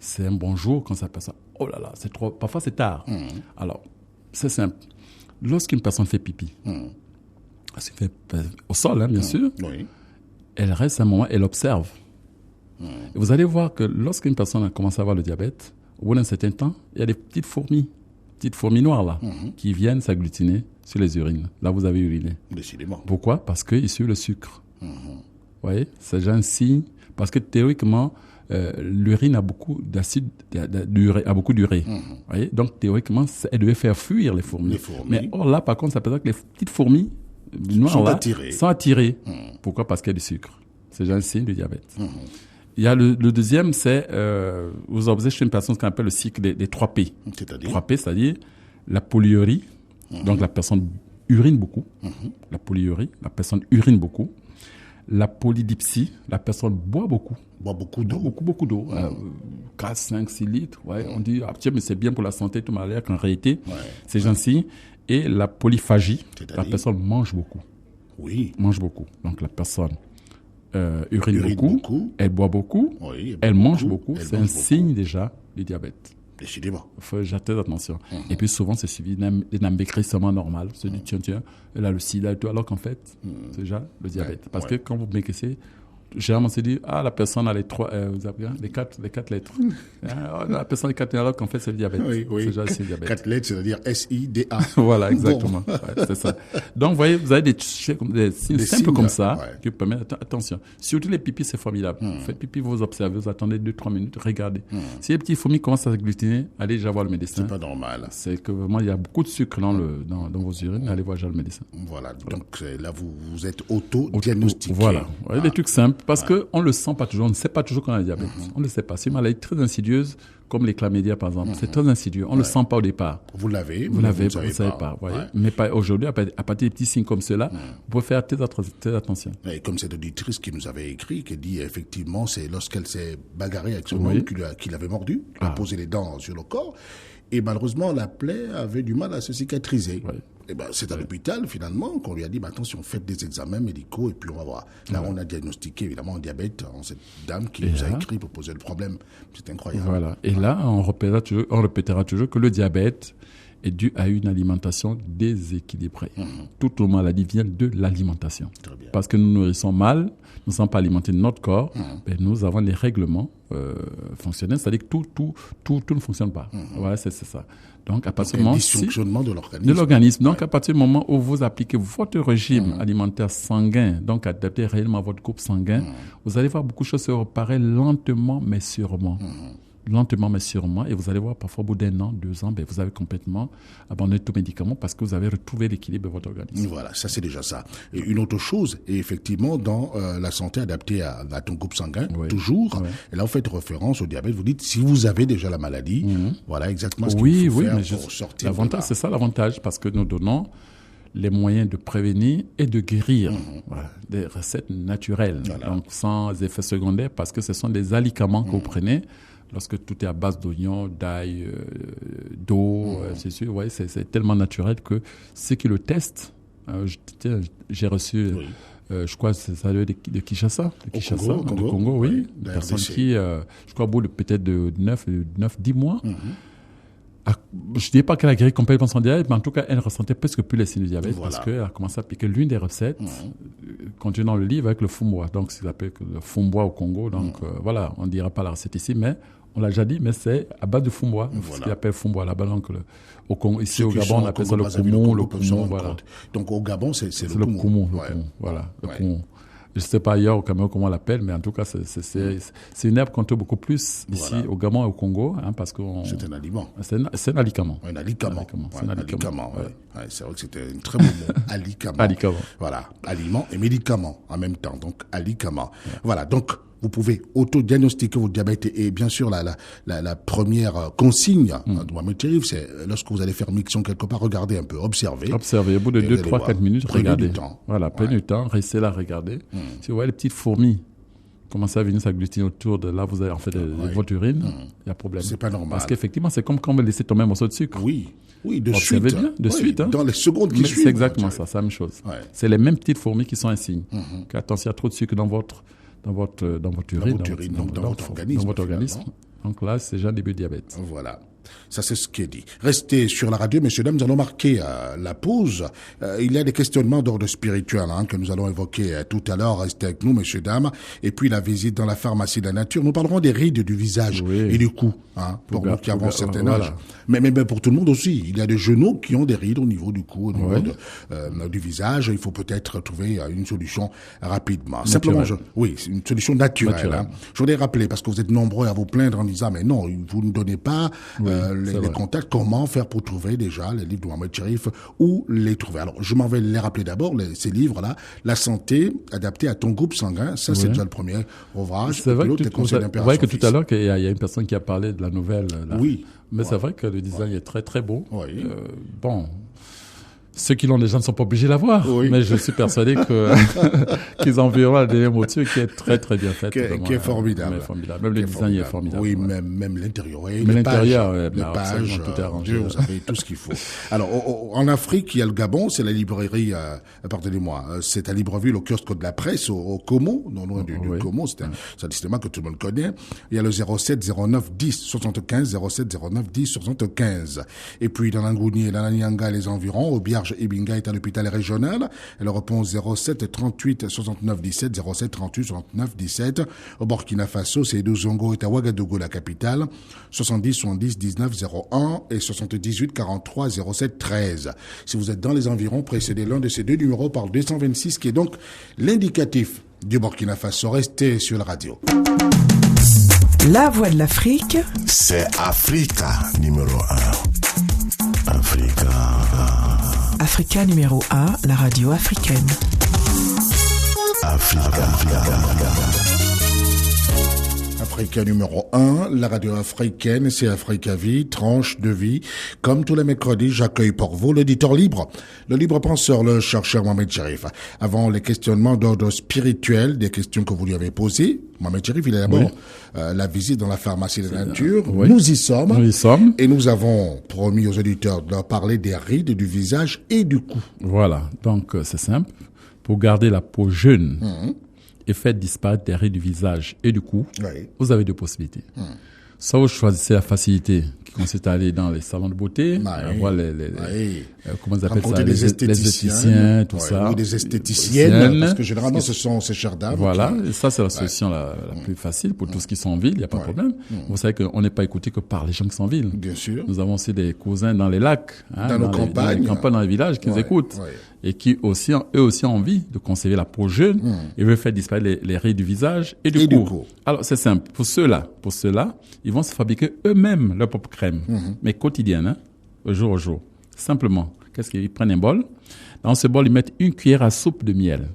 C'est un bon jour quand ça passe. Oh là là, c'est trop. Parfois c'est tard. Alors, c'est simple. Lorsqu'une personne fait pipi, au sol, hein, bien sûr, elle reste un moment, elle observe. Et vous allez voir que lorsqu'une personne a commencé à avoir le diabète, au bout d'un certain temps, il y a des petites fourmis noires là, qui viennent s'agglutiner sur les urines. Là, vous avez uriné. Décidément. Pourquoi? Parce qu'ils suivent le sucre. Vous voyez, c'est déjà un signe. Parce que théoriquement, l'urine a beaucoup d'acide, a beaucoup d'urée. Voyez, donc théoriquement, elle devait faire fuir les fourmis. Mais or là, par contre, ça peut être que les petites fourmis noires sont attirées. Pourquoi? Parce qu'il y a du sucre. C'est déjà un signe du diabète. Il y a le deuxième, c'est vous observez chez une personne ce qu'on appelle le cycle des 3 P. C'est-à-dire 3 P, c'est-à-dire la polyurie. Donc la personne urine beaucoup. La polyurie, la personne urine beaucoup. La polydipsie, la personne boit beaucoup. Boit beaucoup d'eau. Beaucoup d'eau. 4, 5, 6 litres. Ouais. On dit, tiens, mais c'est bien pour la santé, tout malade, qu'en réalité, c'est gentil. Et la polyphagie, la personne mange beaucoup. Oui. Mange beaucoup. Donc la personne urine beaucoup, elle boit beaucoup, elle mange beaucoup. C'est un signe déjà du diabète. Décidément. Il faut jeter attention. Et puis souvent, c'est suivi d'un maigrissement normal. Se dit, tiens, elle a le sida et tout, alors qu'en fait, c'est déjà le diabète. Parce que quand vous maigrissez, généralement, on se dit, la personne a les 4 lettres. La personne a les 4 lettres, alors qu'en fait, c'est le diabète. Oui. C'est déjà le diabète. 4 lettres, c'est-à-dire S-I-D-A. Voilà, exactement. Bon. C'est ça. Donc, vous voyez, vous avez des signes simples comme ça qui permettent, attention. Surtout les pipis, c'est formidable. Vous faites pipi, vous observez, vous attendez 2-3 minutes, regardez. Si les petits fourmis commencent à s'agglutiner, allez déjà voir le médecin. C'est pas normal. C'est que vraiment, il y a beaucoup de sucre dans vos urines. Allez voir déjà le médecin. Voilà. Donc, là, vous êtes auto-diagnostiqué. Voilà. Des trucs simples. Parce qu'on ne le sent pas toujours. On ne sait pas toujours qu'on a le diabète. On ne le sait pas. C'est une maladie très insidieuse comme les chlamydia par exemple. C'est très insidieux. On ne le sent pas au départ. Vous l'avez, vous ne savez pas. Voyez. Ouais. Mais pas aujourd'hui, à partir des petits signes comme cela, vous pouvez faire très attention. Et comme cette auditrice qui nous avait écrit, qui dit effectivement, c'est lorsqu'elle s'est bagarrée avec son homme qui l'avait mordu, qui a posé les dents sur le corps, et malheureusement la plaie avait du mal à se cicatriser. Ouais. Et c'est à l'hôpital finalement qu'on lui a dit attention, faites des examens médicaux et puis on va voir. Là on a diagnostiqué évidemment un diabète en cette dame qui nous a écrit pour poser le problème. C'est incroyable. Voilà. Et là on répétera toujours que le diabète est dû à une alimentation déséquilibrée. Toute maladie vient de l'alimentation. Parce que nous nourrissons mal, nous ne sommes pas alimentés notre corps, nous avons les règlements fonctionnels, c'est-à-dire que tout ne fonctionne pas. Voilà, c'est ça. Donc, à partir du moment dysfonctionnement de l'organisme. Donc, à partir du moment où vous appliquez votre régime alimentaire sanguin, donc adapté réellement à votre groupe sanguin, vous allez voir beaucoup de choses se réparer lentement mais sûrement. Lentement mais sûrement, et vous allez voir parfois au bout d'1 an, 2 ans, vous avez complètement abandonné tout médicament parce que vous avez retrouvé l'équilibre de votre organisme. Voilà, ça c'est déjà ça. Et une autre chose, et effectivement dans la santé adaptée à ton groupe sanguin, toujours, et là vous faites référence au diabète, vous dites si vous avez déjà la maladie, voilà exactement ce qu'il faut faire pour sortir. L'avantage, c'est ça l'avantage, parce que nous donnons les moyens de prévenir et de guérir. Voilà, des recettes naturelles, donc sans effets secondaires, parce que ce sont des alicaments que vous prenez. Lorsque tout est à base d'oignons, d'ail, d'eau, c'est sûr, c'est tellement naturel que ceux qui le testent, j'ai reçu, je crois, c'est ça de Kinshasa, de Congo, oui, des personnes qui, je crois, au bout de peut-être de 9-10 mois, je ne dis pas qu'elle a guéri complètement son diabète, mais en tout cas, elle ne ressentait presque plus les signes du diabète parce qu'elle a commencé à appliquer l'une des recettes contenues dans le livre avec le fumbois. Donc, c'est appelé le fumbois au Congo. Donc, voilà, on ne dira pas la recette ici, mais on l'a déjà dit, mais c'est à base de fumbois, ce qu'il appelle fumbois là-bas. Donc, au Congo, ici au Gabon, on appelle ça le koumou, voilà. Donc, au Gabon, c'est le koumou. Voilà, le koumou. Je ne sais pas ailleurs au Cameroun comment on l'appelle, mais en tout cas, c'est une herbe qu'on trouve beaucoup plus ici au Gabon et au Congo, parce que c'est un aliment. C'est un alicament. Un alicament. C'est un alicament. C'est vrai que c'était un très bon mot. Alicament. Voilà. Aliment et médicament en même temps. Donc, alicament. Voilà. Donc, vous pouvez auto-diagnostiquer votre diabète et bien sûr la première consigne de Mohamed Cherif, c'est lorsque vous allez faire miction quelque part, regardez un peu, observez. Observez, au bout de 2, 3, 4 minutes, regardez. Prenez du temps. Voilà, prenez du temps, restez là, regardez. Si vous voyez les petites fourmis commencer à venir s'agglutiner autour de là, vous avez en fait votre urine, il y a problème. C'est pas normal. Parce qu'effectivement, c'est comme quand vous laissez tomber un morceau de sucre. Oui, de suite. Bien, de suite. Dans les secondes qui suivent. C'est exactement ça, c'est la même chose. C'est les mêmes petites fourmis qui sont un signe. Attention, il y a trop de sucre dans votre urine, dans votre organisme. Donc là, c'est déjà un début de diabète. Voilà. Ça, c'est ce qui est dit. Restez sur la radio, messieurs, dames, nous allons marquer la pause. Il y a des questionnements d'ordre spirituel que nous allons évoquer tout à l'heure. Restez avec nous, messieurs, dames. Et puis, la visite dans la pharmacie de la nature. Nous parlerons des rides du visage et du cou, pour nous qui avons un certain âge. Mais pour tout le monde aussi. Il y a des genoux qui ont des rides au niveau du cou, au niveau du visage. Il faut peut-être trouver une solution rapidement. Simplement, une solution naturelle. Je voudrais rappeler, parce que vous êtes nombreux à vous plaindre en disant, mais non, vous ne donnez pas les contacts, comment faire pour trouver déjà les livres de Mohamed Cherif, où les trouver. Alors, je m'en vais les rappeler d'abord, ces livres-là, La santé adaptée à ton groupe sanguin, ça c'est déjà le premier ouvrage. C'est vrai que tout à l'heure, il y a une personne qui a parlé de la nouvelle. Là. Oui. Mais c'est vrai que le design est très très beau. Oui. Ceux qui l'ont déjà ne sont pas obligés de l'avoir, mais je suis persuadé qu'ils en verront la dernière mouture qui est très très bien faite. Qui est formidable. Même le design est formidable. Oui, même l'intérieur. Les pages, tout est arrangé. Vous avez tout ce qu'il faut. Alors, en Afrique, il y a le Gabon, c'est la librairie, pardonnez-moi, c'est à Libreville, au kiosque de la presse, au Como, non loin du Como, c'est un cinéma que tout le monde connaît. Il y a le 07 09 10 75, 07 09 10 75. Et puis, dans l'Angouni, la Nyanga et les environs, au Biarge, Ibinga est à l'hôpital régional. Elle répond 07 38 69 17, 07 38 69 17. Au Burkina Faso, c'est Zongo est à Ouagadougou, la capitale. 70 70 19 01 et 78 43 07 13. Si vous êtes dans les environs, précédez l'un de ces deux numéros par 226, qui est donc l'indicatif du Burkina Faso. Restez sur la radio. La voix de l'Afrique, c'est Africa numéro 1. Africa numéro 1, la radio africaine. Africa numéro 1, la radio africaine, c'est Africa Vie, tranche de vie. Comme tous les mercredis, j'accueille pour vous l'auditeur libre, le libre penseur, le chercheur Mohamed Cherif. Avant les questionnements d'ordre spirituel, des questions que vous lui avez posées, Mohamed Cherif, il est d'abord la visite dans la pharmacie de la nature. Oui. Nous y sommes. Nous y sommes. Et nous avons promis aux auditeurs de leur parler des rides du visage et du cou. Voilà, donc c'est simple. Pour garder la peau jeune, et faire disparaître des rides du visage et du cou, vous avez deux possibilités. Soit vous choisissez la facilité qui consiste à aller dans les salons de beauté, voir comment ils appellent ça, les esthéticiens, tout ça. Ou des esthéticiennes, parce que généralement ce sont ces chères dames. Voilà, et ça c'est la solution la plus facile pour tous ceux qui sont en ville, il n'y a pas de problème. Vous savez qu'on n'est pas écouté que par les gens qui sont en ville. Bien sûr. Nous avons aussi des cousins dans les lacs, dans nos campagnes. Dans les campagnes, dans les villages qui nous écoutent. Et qui aussi, eux aussi ont envie de conserver la peau jeune et veulent faire disparaître les rides du visage et du cou. Alors, c'est simple. Pour ceux-là, ils vont se fabriquer eux-mêmes leur propre crème, mais quotidienne, hein, au jour au jour. Simplement, qu'est-ce qu'ils prennent un bol. Dans ce bol, ils mettent une cuillère à soupe de miel.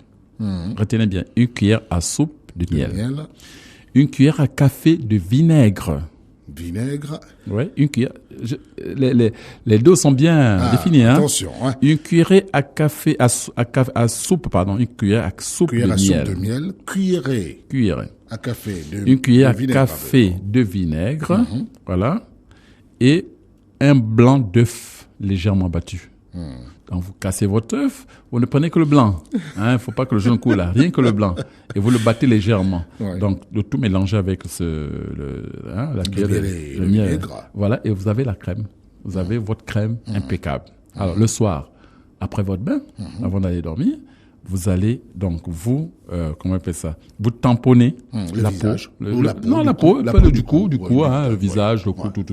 Retenez bien, une cuillère à soupe de miel. Une cuillère à café de vinaigre. Vinaigre. Oui, une cuillère. Les deux sont bien définis. Attention. Hein. Une cuillerée à café, à soupe, pardon. Une cuillère à soupe de miel. Soupe de miel. Cuillerée. À café de Une cuillère de vinaigre, à café de vinaigre. Voilà. Et un blanc d'œuf légèrement battu. Quand vous cassez votre œuf, vous ne prenez que le blanc. Il faut pas que le jaune coule là, rien que le blanc. Et vous le battez légèrement. Donc, de tout mélanger avec la cuillère de miel. Voilà, et vous avez la crème. Vous avez votre crème impeccable. Alors, le soir, après votre bain, avant d'aller dormir, vous allez donc comment on appelle ça? Vous tamponnez la peau. La peau du cou, le visage, le cou, tout.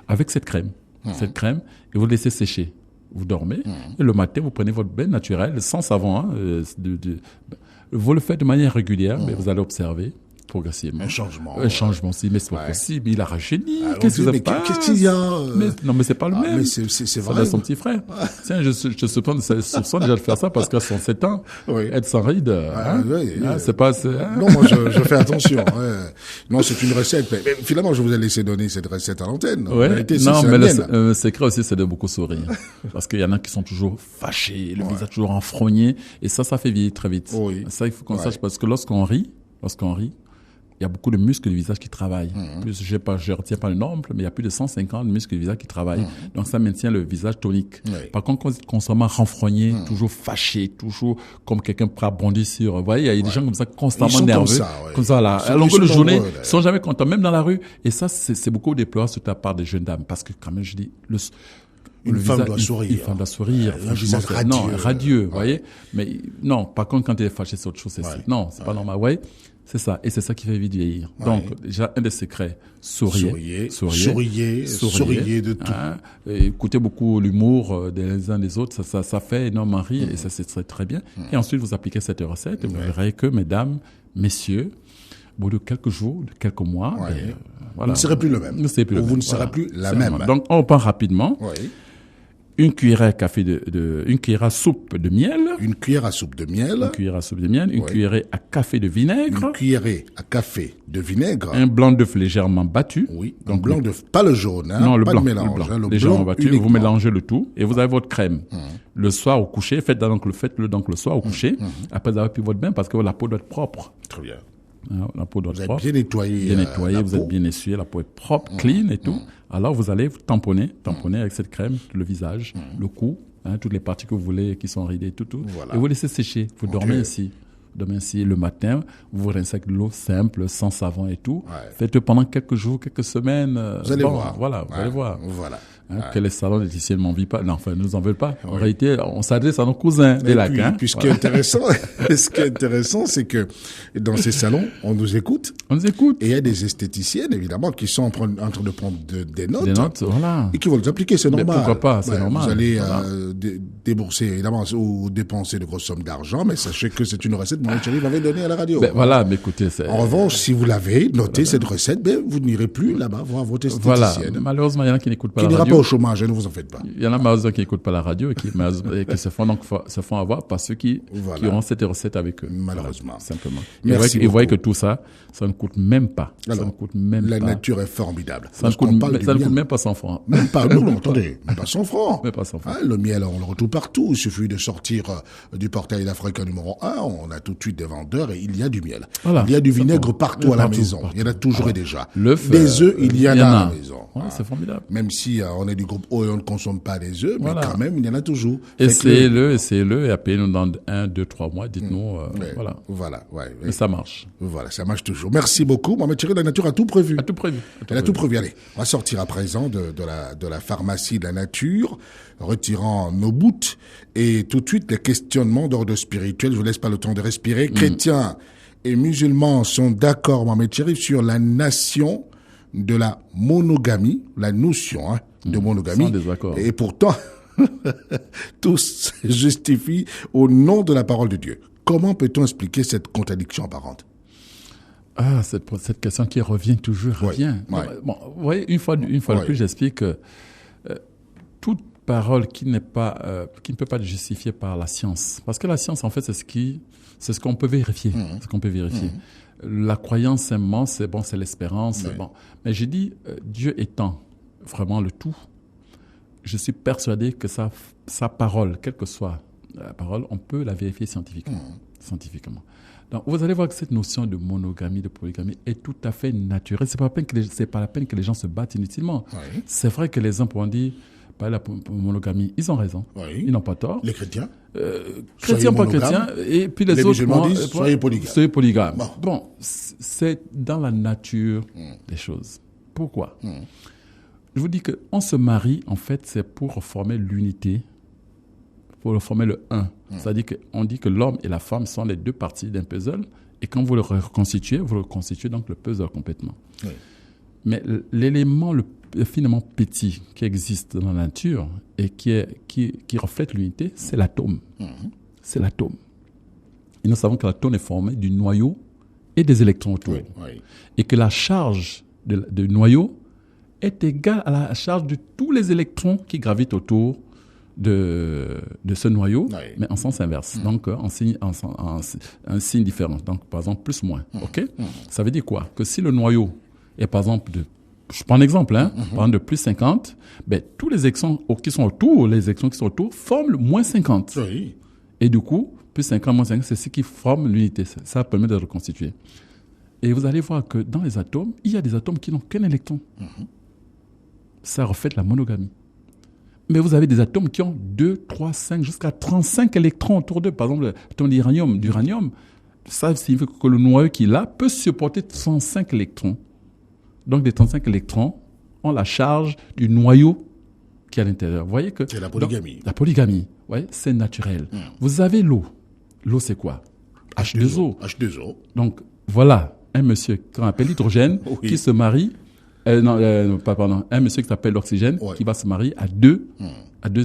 Avec cette crème. Cette crème, et vous laissez sécher. Vous dormez, et le matin, vous prenez votre bain naturel, sans savon. Vous le faites de manière régulière, mais vous allez observer progressivement. Un changement, si, mais c'est pas possible. Il a rajeuni. Qu'est-ce que vous avez pas? Qu'est-ce qu'il y a? Non, mais c'est pas le même. Mais c'est vrai. Ça son petit frère. Tiens, je soupçonne déjà de faire ça parce qu'à son 7 ans, être sans ride, c'est pas, Non, moi, je fais attention. Non, c'est une recette. Mais finalement, je vous ai laissé donner cette recette à l'antenne. Non, mais le secret aussi, c'est de beaucoup sourire. Parce qu'il y en a qui sont toujours fâchés, le visage toujours enfrogné. Et ça fait vieillir très vite. Ça, il faut qu'on sache parce que lorsqu'on rit, il y a beaucoup de muscles du visage qui travaillent. Je retiens pas le nombre, mais il y a plus de 150 muscles du visage qui travaillent. Donc ça maintient le visage tonique. Par contre, quand vous êtes constamment renfrogné, toujours fâché, toujours comme quelqu'un prêt à bondir sur. Vous voyez, il y a des gens comme ça constamment nerveux. Comme ça là. À longueur de journée, ils sont jamais contents, même dans la rue. Et ça, c'est beaucoup déploré sur la part des jeunes dames. Parce que quand même, je dis, une femme doit sourire. Une femme doit sourire. Un visage radieux. Non, radieux, vous voyez. Mais non, par contre, quand elle est fâchée, c'est autre chose. Non, c'est pas normal. Vous voyez. C'est ça. Et c'est ça qui fait vite vieillir. Donc, déjà, un des secrets, souriez de tout. Écoutez beaucoup l'humour des uns des autres. Ça fait énormément rire et ça, c'est très, très bien. Et ensuite, vous appliquez cette recette et vous verrez que, mesdames, messieurs, au bout de quelques jours, de quelques mois, vous ne serez plus le même. Vous ne serez plus la même. Donc, on part rapidement. Une cuillère à café une cuillère à soupe de miel. Une cuillère à soupe de miel. Une cuillère à café de vinaigre. Une cuillère à café de vinaigre. Un blanc d'œuf légèrement battu. Oui. Donc, blanc d'œuf, pas le jaune, non, le pas blanc, de mélange. Le blanc, le légèrement blanc battu. uniquement. Vous mélangez le tout et vous avez votre crème. Le soir au coucher, faites-le donc le soir au coucher. Après avoir pris votre bain parce que la peau doit être propre. Très bien. La peau doit être propre. Vous êtes bien nettoyé. Vous êtes bien essuyé, la peau est propre, clean et tout. Alors vous allez tamponner avec cette crème le visage, le cou, toutes les parties que vous voulez qui sont ridées, tout. Voilà. Et vous laissez sécher. Vous dormez ainsi. Le matin, vous rincez avec de l'eau simple, sans savon et tout. Faites-le pendant quelques jours, quelques semaines. Vous allez voir. Voilà, vous allez voir. Voilà. Que les salons d'électricien ne m'en vivent pas. Non, enfin, nous en veulent pas. En réalité, on s'adresse à nos cousins des lacs. Puis ce qui est intéressant, c'est que dans ces salons, on nous écoute. Et il y a des esthéticiennes, évidemment, qui sont en train de prendre des notes. Des notes, voilà. Et qui vont les appliquer, c'est normal. Mais pourquoi pas, c'est normal. Vous allez débourser, évidemment, ou dépenser de grosses sommes d'argent, mais sachez que c'est une recette Mohamed Cherif avait donnée à la radio. Voilà, mais écoutez... En revanche, si vous l'avez noté, cette recette, vous n'irez plus là-bas voir votre esthéticienne. Voilà, malheureusement, il y en a qui n'écoutent pas la radio. Qui radio. n'ira pas au chômage, ne vous en faites pas. Il y en a malheureusement qui n'écoutent pas la radio et qui se font avoir par ceux qui auront cette recette avec eux. Malheureusement. Voilà, simplement. Merci et vous voyez que tout ça, ça ne coûte même pas. Alors, ça ne coûte même la pas. nature est formidable. Ça ne coûte même pas 100 francs. Même pas, non, attendez, même pas 100 francs. Même pas 100 francs. Le miel, on le retrouve partout. Il suffit de sortir du portail d'Africa numéro 1. On a tout de suite des vendeurs et il y a du miel. Voilà. Il y a du vinaigre partout à la maison. Il y en a toujours et déjà. Des œufs, il y en a à la maison. Ouais, c'est formidable. Même si on est du groupe O et on ne consomme pas des œufs, mais quand même, il y en a toujours. Essayez-le et appelez-nous dans 1, 2, 3 mois. Dites-nous, voilà. Voilà, ouais. Mais ça marche. Voilà, ça marche toujours. Merci beaucoup. Mohamed Cherif, la nature a tout prévu. Elle a tout prévu. Allez, on va sortir à présent de la pharmacie de la nature, retirant nos bouts et tout de suite les questionnements d'ordre spirituel. Je vous laisse pas le temps de respirer. Chrétiens et musulmans sont d'accord, Mohamed Cherif, sur la nation de la monogamie, la notion de monogamie. Sans désaccord. Et pourtant, tout se justifie au nom de la parole de Dieu. Comment peut-on expliquer cette contradiction apparente? Cette question qui revient toujours, revient. Ouais. Bon, vous voyez, une fois de plus, j'explique que toute parole qui ne peut pas être justifiée par la science. Parce que la science, en fait, c'est ce qu'on peut vérifier. Ce qu'on peut vérifier. La croyance, c'est l'espérance. Bon. Mais j'ai dit, Dieu étant vraiment le tout, je suis persuadé que sa parole, quelle que soit la parole, on peut la vérifier scientifiquement. Donc, vous allez voir que cette notion de monogamie, de polygamie est tout à fait naturelle. C'est pas la peine que les gens se battent inutilement. Oui. C'est vrai que les gens pourront dire, par la monogamie, ils ont raison. Oui. Ils n'ont pas tort. Les chrétiens chrétiens, pas chrétiens. Et puis les autres disent, soyez polygames. Soyez polygames. Bon, c'est dans la nature des choses. Pourquoi? Je vous dis qu'on se marie, en fait, c'est pour former l'unité, pour former le un. C'est-à-dire qu'on dit que l'homme et la femme sont les deux parties d'un puzzle, et quand vous le reconstituez donc le puzzle complètement. Oui. Mais l'élément le finalement petit qui existe dans la nature et qui reflète l'unité, c'est l'atome. C'est l'atome. Et nous savons que l'atome est formé du noyau et des électrons autour. Oui. Et que la charge du noyau est égale à la charge de tous les électrons qui gravitent autour de ce noyau, mais en sens inverse. Donc, un signe différent. Donc, par exemple, plus, moins. OK? Ça veut dire quoi? Que si le noyau est, par exemple, je prends un exemple, par exemple, de plus 50, tous les électrons qui sont autour, forment le moins 50. Oui. Et du coup, plus 50, moins 50, c'est ce qui forme l'unité. Ça permet de reconstituer. Et vous allez voir que dans les atomes, il y a des atomes qui n'ont qu'un électron. Ça reflète la monogamie. Mais vous avez des atomes qui ont 2, 3, 5, jusqu'à 35 électrons autour d'eux. Par exemple, l'atome d'uranium, ça signifie que le noyau qu'il a peut supporter 35 électrons. Donc, les 35 électrons ont la charge du noyau qui est à l'intérieur. Vous voyez que... C'est la polygamie. La polygamie, c'est naturel. Vous avez l'eau. L'eau, c'est quoi? H2O. H2O. Donc, voilà un monsieur qu'on appelle l'hydrogène qui se marie... un monsieur qui s'appelle l'oxygène qui va se marier à deux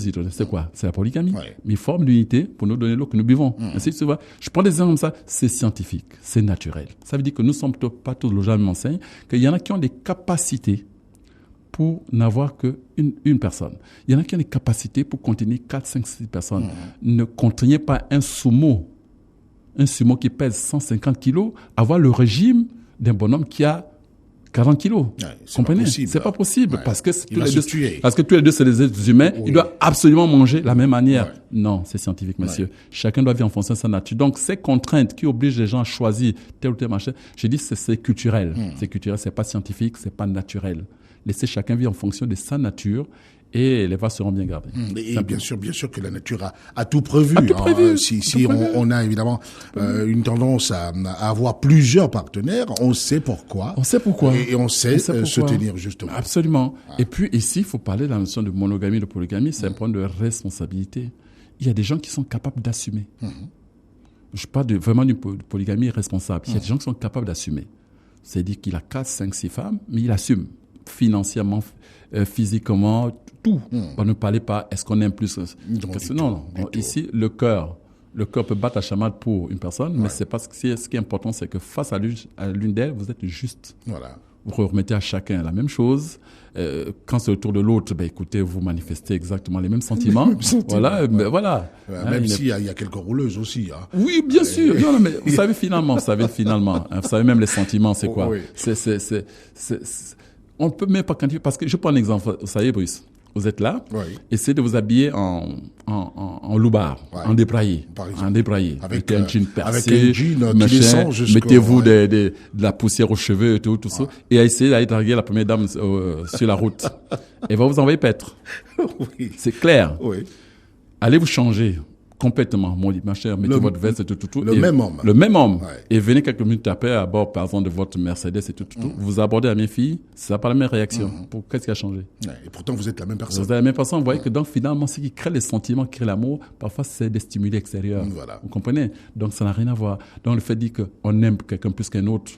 hydrogènes. C'est quoi? C'est la polygamie. Mais il forme l'unité pour nous donner l'eau que nous buvons. Ainsi, tu vois, je prends des exemples comme ça, c'est scientifique, c'est naturel. Ça veut dire que nous ne sommes pas tous le genre enseigne, qu'il y en a qui ont des capacités pour n'avoir qu'une personne. Il y en a qui ont des capacités pour contenir 4, 5, 6 personnes. Ne contraignez pas un sumo qui pèse 150 kilos, avoir le régime d'un bonhomme qui a 40 kilos. Comprenez? C'est pas possible. Parce que tous les deux, c'est des êtres humains. Ils doivent absolument manger de la même manière. Non, c'est scientifique, monsieur. Chacun doit vivre en fonction de sa nature. Donc, ces contraintes qui obligent les gens à choisir tel ou tel machin, j'ai dit c'est culturel. C'est culturel, c'est pas scientifique, c'est pas naturel. Laissez chacun vivre en fonction de sa nature et les vases seront bien gardés. Et bien sûr que la nature a tout prévu. Si on a évidemment une tendance à avoir plusieurs partenaires, on sait pourquoi. Et on sait se tenir justement. Absolument. Et puis ici, il faut parler de la notion de monogamie, de polygamie, c'est un point de responsabilité. Il y a des gens qui sont capables d'assumer. Je parle vraiment d'une polygamie responsable. Il y a des gens qui sont capables d'assumer. C'est-à-dire qu'il a 4, 5, 6 femmes, mais il assume financièrement, physiquement, tout. On ne parlait pas, est-ce qu'on aime plus? Non. Ici, le cœur Le cœur peut battre à chamade pour une personne, mais c'est parce que ce qui est important, c'est que face à l'une d'elles, vous êtes juste. Voilà. Vous remettez à chacun la même chose. Quand c'est au tour de l'autre, écoutez, vous manifestez exactement les mêmes sentiments. Voilà, mais voilà. Même s'il y a quelques rouleuses aussi. Hein. Oui, bien sûr. Non, mais vous savez finalement, vous savez même les sentiments, c'est quoi? Oui. On peut même pas quantifier, parce que je prends un exemple. Vous savez, Bruce, vous êtes là, essayez de vous habiller en loupard, en débraillé. Avec un jean percé, avec un jean qui descend jusqu'au... mettez-vous de la poussière aux cheveux et tout ça, et essayez d'aller draguer la première dame sur la route. Et va vous envoyer paître. Oui. C'est clair. Oui. Allez vous changer complètement, ma chère, mettez votre veste et tout. Le même homme. Le même homme. Ouais. Et venez quelques minutes après à bord, par exemple, de votre Mercedes et tout. Vous abordez la même fille, ça n'a pas la même réaction. Qu'est-ce qui a changé? Ouais. Et pourtant, vous êtes la même personne. Vous êtes la même personne. Vous voyez que donc, finalement, ce qui crée les sentiments, qui crée l'amour, parfois, c'est des stimuli extérieurs. Voilà. Vous comprenez? Donc, ça n'a rien à voir. Donc, le fait de dire qu'on aime quelqu'un plus qu'un autre,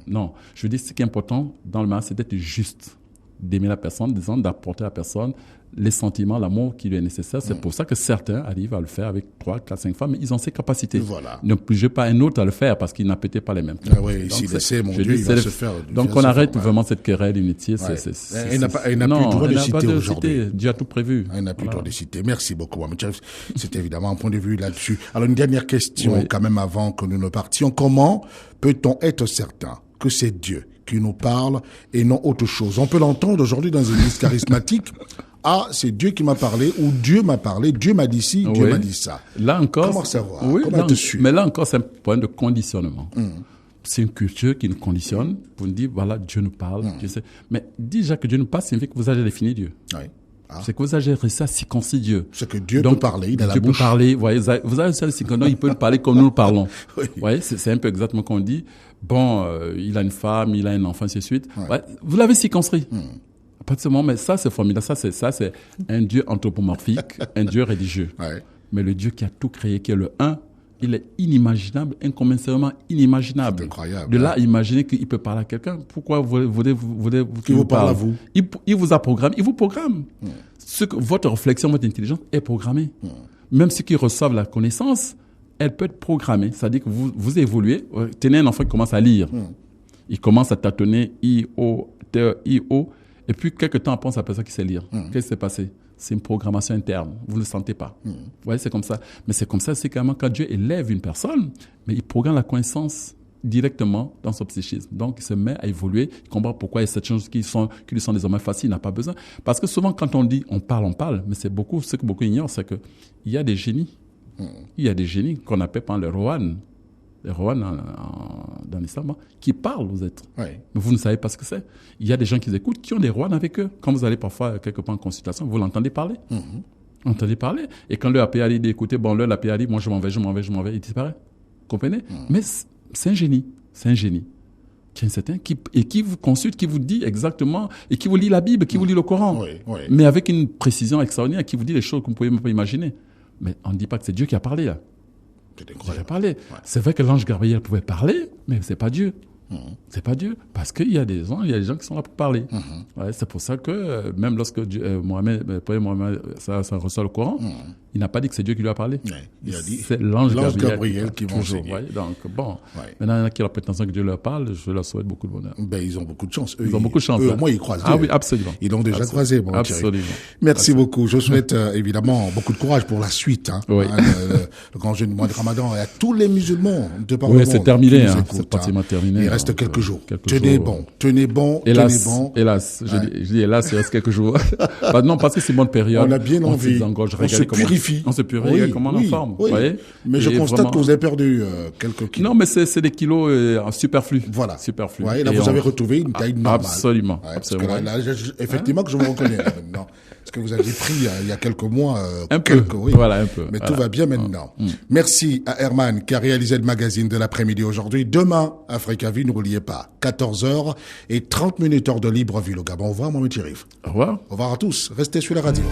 non. Je veux dire, ce qui est important dans le mariage, c'est d'être juste. D'aimer la personne, d'apporter à la personne les sentiments, l'amour qui lui est nécessaire. C'est pour ça que certains arrivent à le faire avec 3, 4, 5 femmes, mais ils ont ces capacités. Voilà. Ne obligez pas un autre à le faire parce qu'il n'a peut-être pas les mêmes. Ah oui, s'il essaie, mon Dieu, il va se faire... Donc on arrête vraiment cette querelle inutile. Elle n'a plus le droit de citer aujourd'hui. Dieu a tout prévu. Elle n'a plus le droit de citer. Merci beaucoup, Mohamed Cherif. C'est évidemment un point de vue là-dessus. Alors une dernière question quand même avant que nous ne partions. Comment peut-on être certain que c'est Dieu qui nous parle et non autre chose? On peut l'entendre aujourd'hui dans une église charismatique. Ah, c'est Dieu qui m'a parlé, ou Dieu m'a parlé, Dieu m'a dit ci, Dieu m'a dit ça. Là encore, comment savoir? Oui, comment te suivre? Mais là encore, c'est un point de conditionnement. C'est une culture qui nous conditionne pour nous dire, voilà, Dieu nous parle. Dieu sait. Mais déjà que Dieu nous parle, ça signifie que vous avez défini Dieu. Oui. Ah. C'est que vous avez réussi à circoncire Dieu. C'est que Dieu peut parler, il a la bouche. Dieu peut parler, vous voyez, vous avez réussi à circoncire, il peut nous parler comme nous le parlons. Oui. Vous voyez, c'est un peu exactement ce qu'on dit. Bon, il a une femme, il a un enfant, ainsi de suite. Ouais, vous l'avez circonscrit. À partir de ce moment, mais ça, c'est formidable. Ça, c'est un Dieu anthropomorphique, un Dieu religieux. Ouais. Mais le Dieu qui a tout créé, qui est le un, il est inimaginable, incommensurablement inimaginable. C'est incroyable. De là à imaginer qu'il peut parler à quelqu'un. Pourquoi voulez-vous qu'il vous parle à vous? Il vous a programmé, il vous programme. Votre réflexion, votre intelligence est programmée. Même ceux qui reçoivent la connaissance, elle peut être programmée. C'est-à-dire que vous évoluez. Tenez un enfant qui commence à lire. Il commence à tâtonner I-O, T-I-O. Et puis, quelques temps après, on s'aperçoit qu'il sait lire. Qu'est-ce qui s'est passé? C'est une programmation interne. Vous ne le sentez pas. Vous voyez, c'est comme ça. Mais c'est comme ça, c'est quand même quand Dieu élève une personne, mais il programme la connaissance directement dans son psychisme. Donc, il se met à évoluer. Il comprend pourquoi il y a certaines choses qui lui sont désormais faciles. Il n'a pas besoin. Parce que souvent, quand on dit on parle, mais ce que beaucoup ignorent, c'est qu'il y a des génies. Il y a des génies qu'on appelle par les Rohan. Les Rohan dans l'islam, qui parlent aux êtres. Oui. Mais vous ne savez pas ce que c'est. Il y a des gens qui écoutent, qui ont des Rohan avec eux. Quand vous allez parfois quelque part en consultation, vous l'entendez parler. Vous l'entendez parler. Et quand le APA dit d'écouter, l'APA dit, moi je m'en vais, il disparaît. Vous comprenez? Mais c'est un génie. C'est un génie. Qui vous consulte, qui vous dit exactement, et qui vous lit la Bible, qui vous lit le Coran. Oui. Mais avec une précision extraordinaire, qui vous dit les choses que vous ne pouvez même pas imaginer. Mais on ne dit pas que c'est Dieu qui a parlé là. C'est parlé. Ouais. C'est vrai que l'ange Gabriel pouvait parler, mais c'est pas Dieu. C'est pas Dieu. Parce qu'il y a des gens qui sont là pour parler. Ouais, c'est pour ça que même lorsque Mohamed, ça reçoit le Coran, il n'a pas dit que c'est Dieu qui lui a parlé. Ouais. Il a dit c'est l'ange Gabriel qui m'a enseigné. Ouais, donc bon, maintenant il y en a qui ont la prétention que Dieu leur parle, je leur souhaite beaucoup de bonheur. Ben, ils ont beaucoup de chance. Ils ont beaucoup de chance. Au moins, ils croisent Dieu. Ah oui, absolument. Ils l'ont déjà croisé. Bon, absolument. Merci beaucoup. Je souhaite évidemment beaucoup de courage pour la suite. Oui. Le grand jeûne du mois de Ramadan et à tous les musulmans de par le monde. Oui, c'est terminé. C'est pratiquement terminé. Il reste quelques jours. Tenez bon. Hélas, je dis hélas, il reste quelques jours. Non, parce que c'est une bonne période. On a bien envie. On se purifie. On se purifie comme on est en forme. Oui. Mais je constate que vous avez perdu quelques kilos. Non, mais c'est des kilos superflus. Voilà. Superflus. Ouais, là, vous avez retrouvé une taille normale. Absolument. Ouais, parce que là, effectivement, que je vous reconnais. Non. Parce que vous aviez pris il y a quelques mois. Un peu. Voilà, un peu. Mais tout va bien maintenant. Merci à Herman qui a réalisé le magazine de l'après-midi aujourd'hui. Demain, Africa Vie, n'oubliez pas, 14h et 30 minutes heure de Libreville au Gabon. Au revoir, Mohamed Cherif. Au revoir. Au revoir à tous. Restez sur la radio.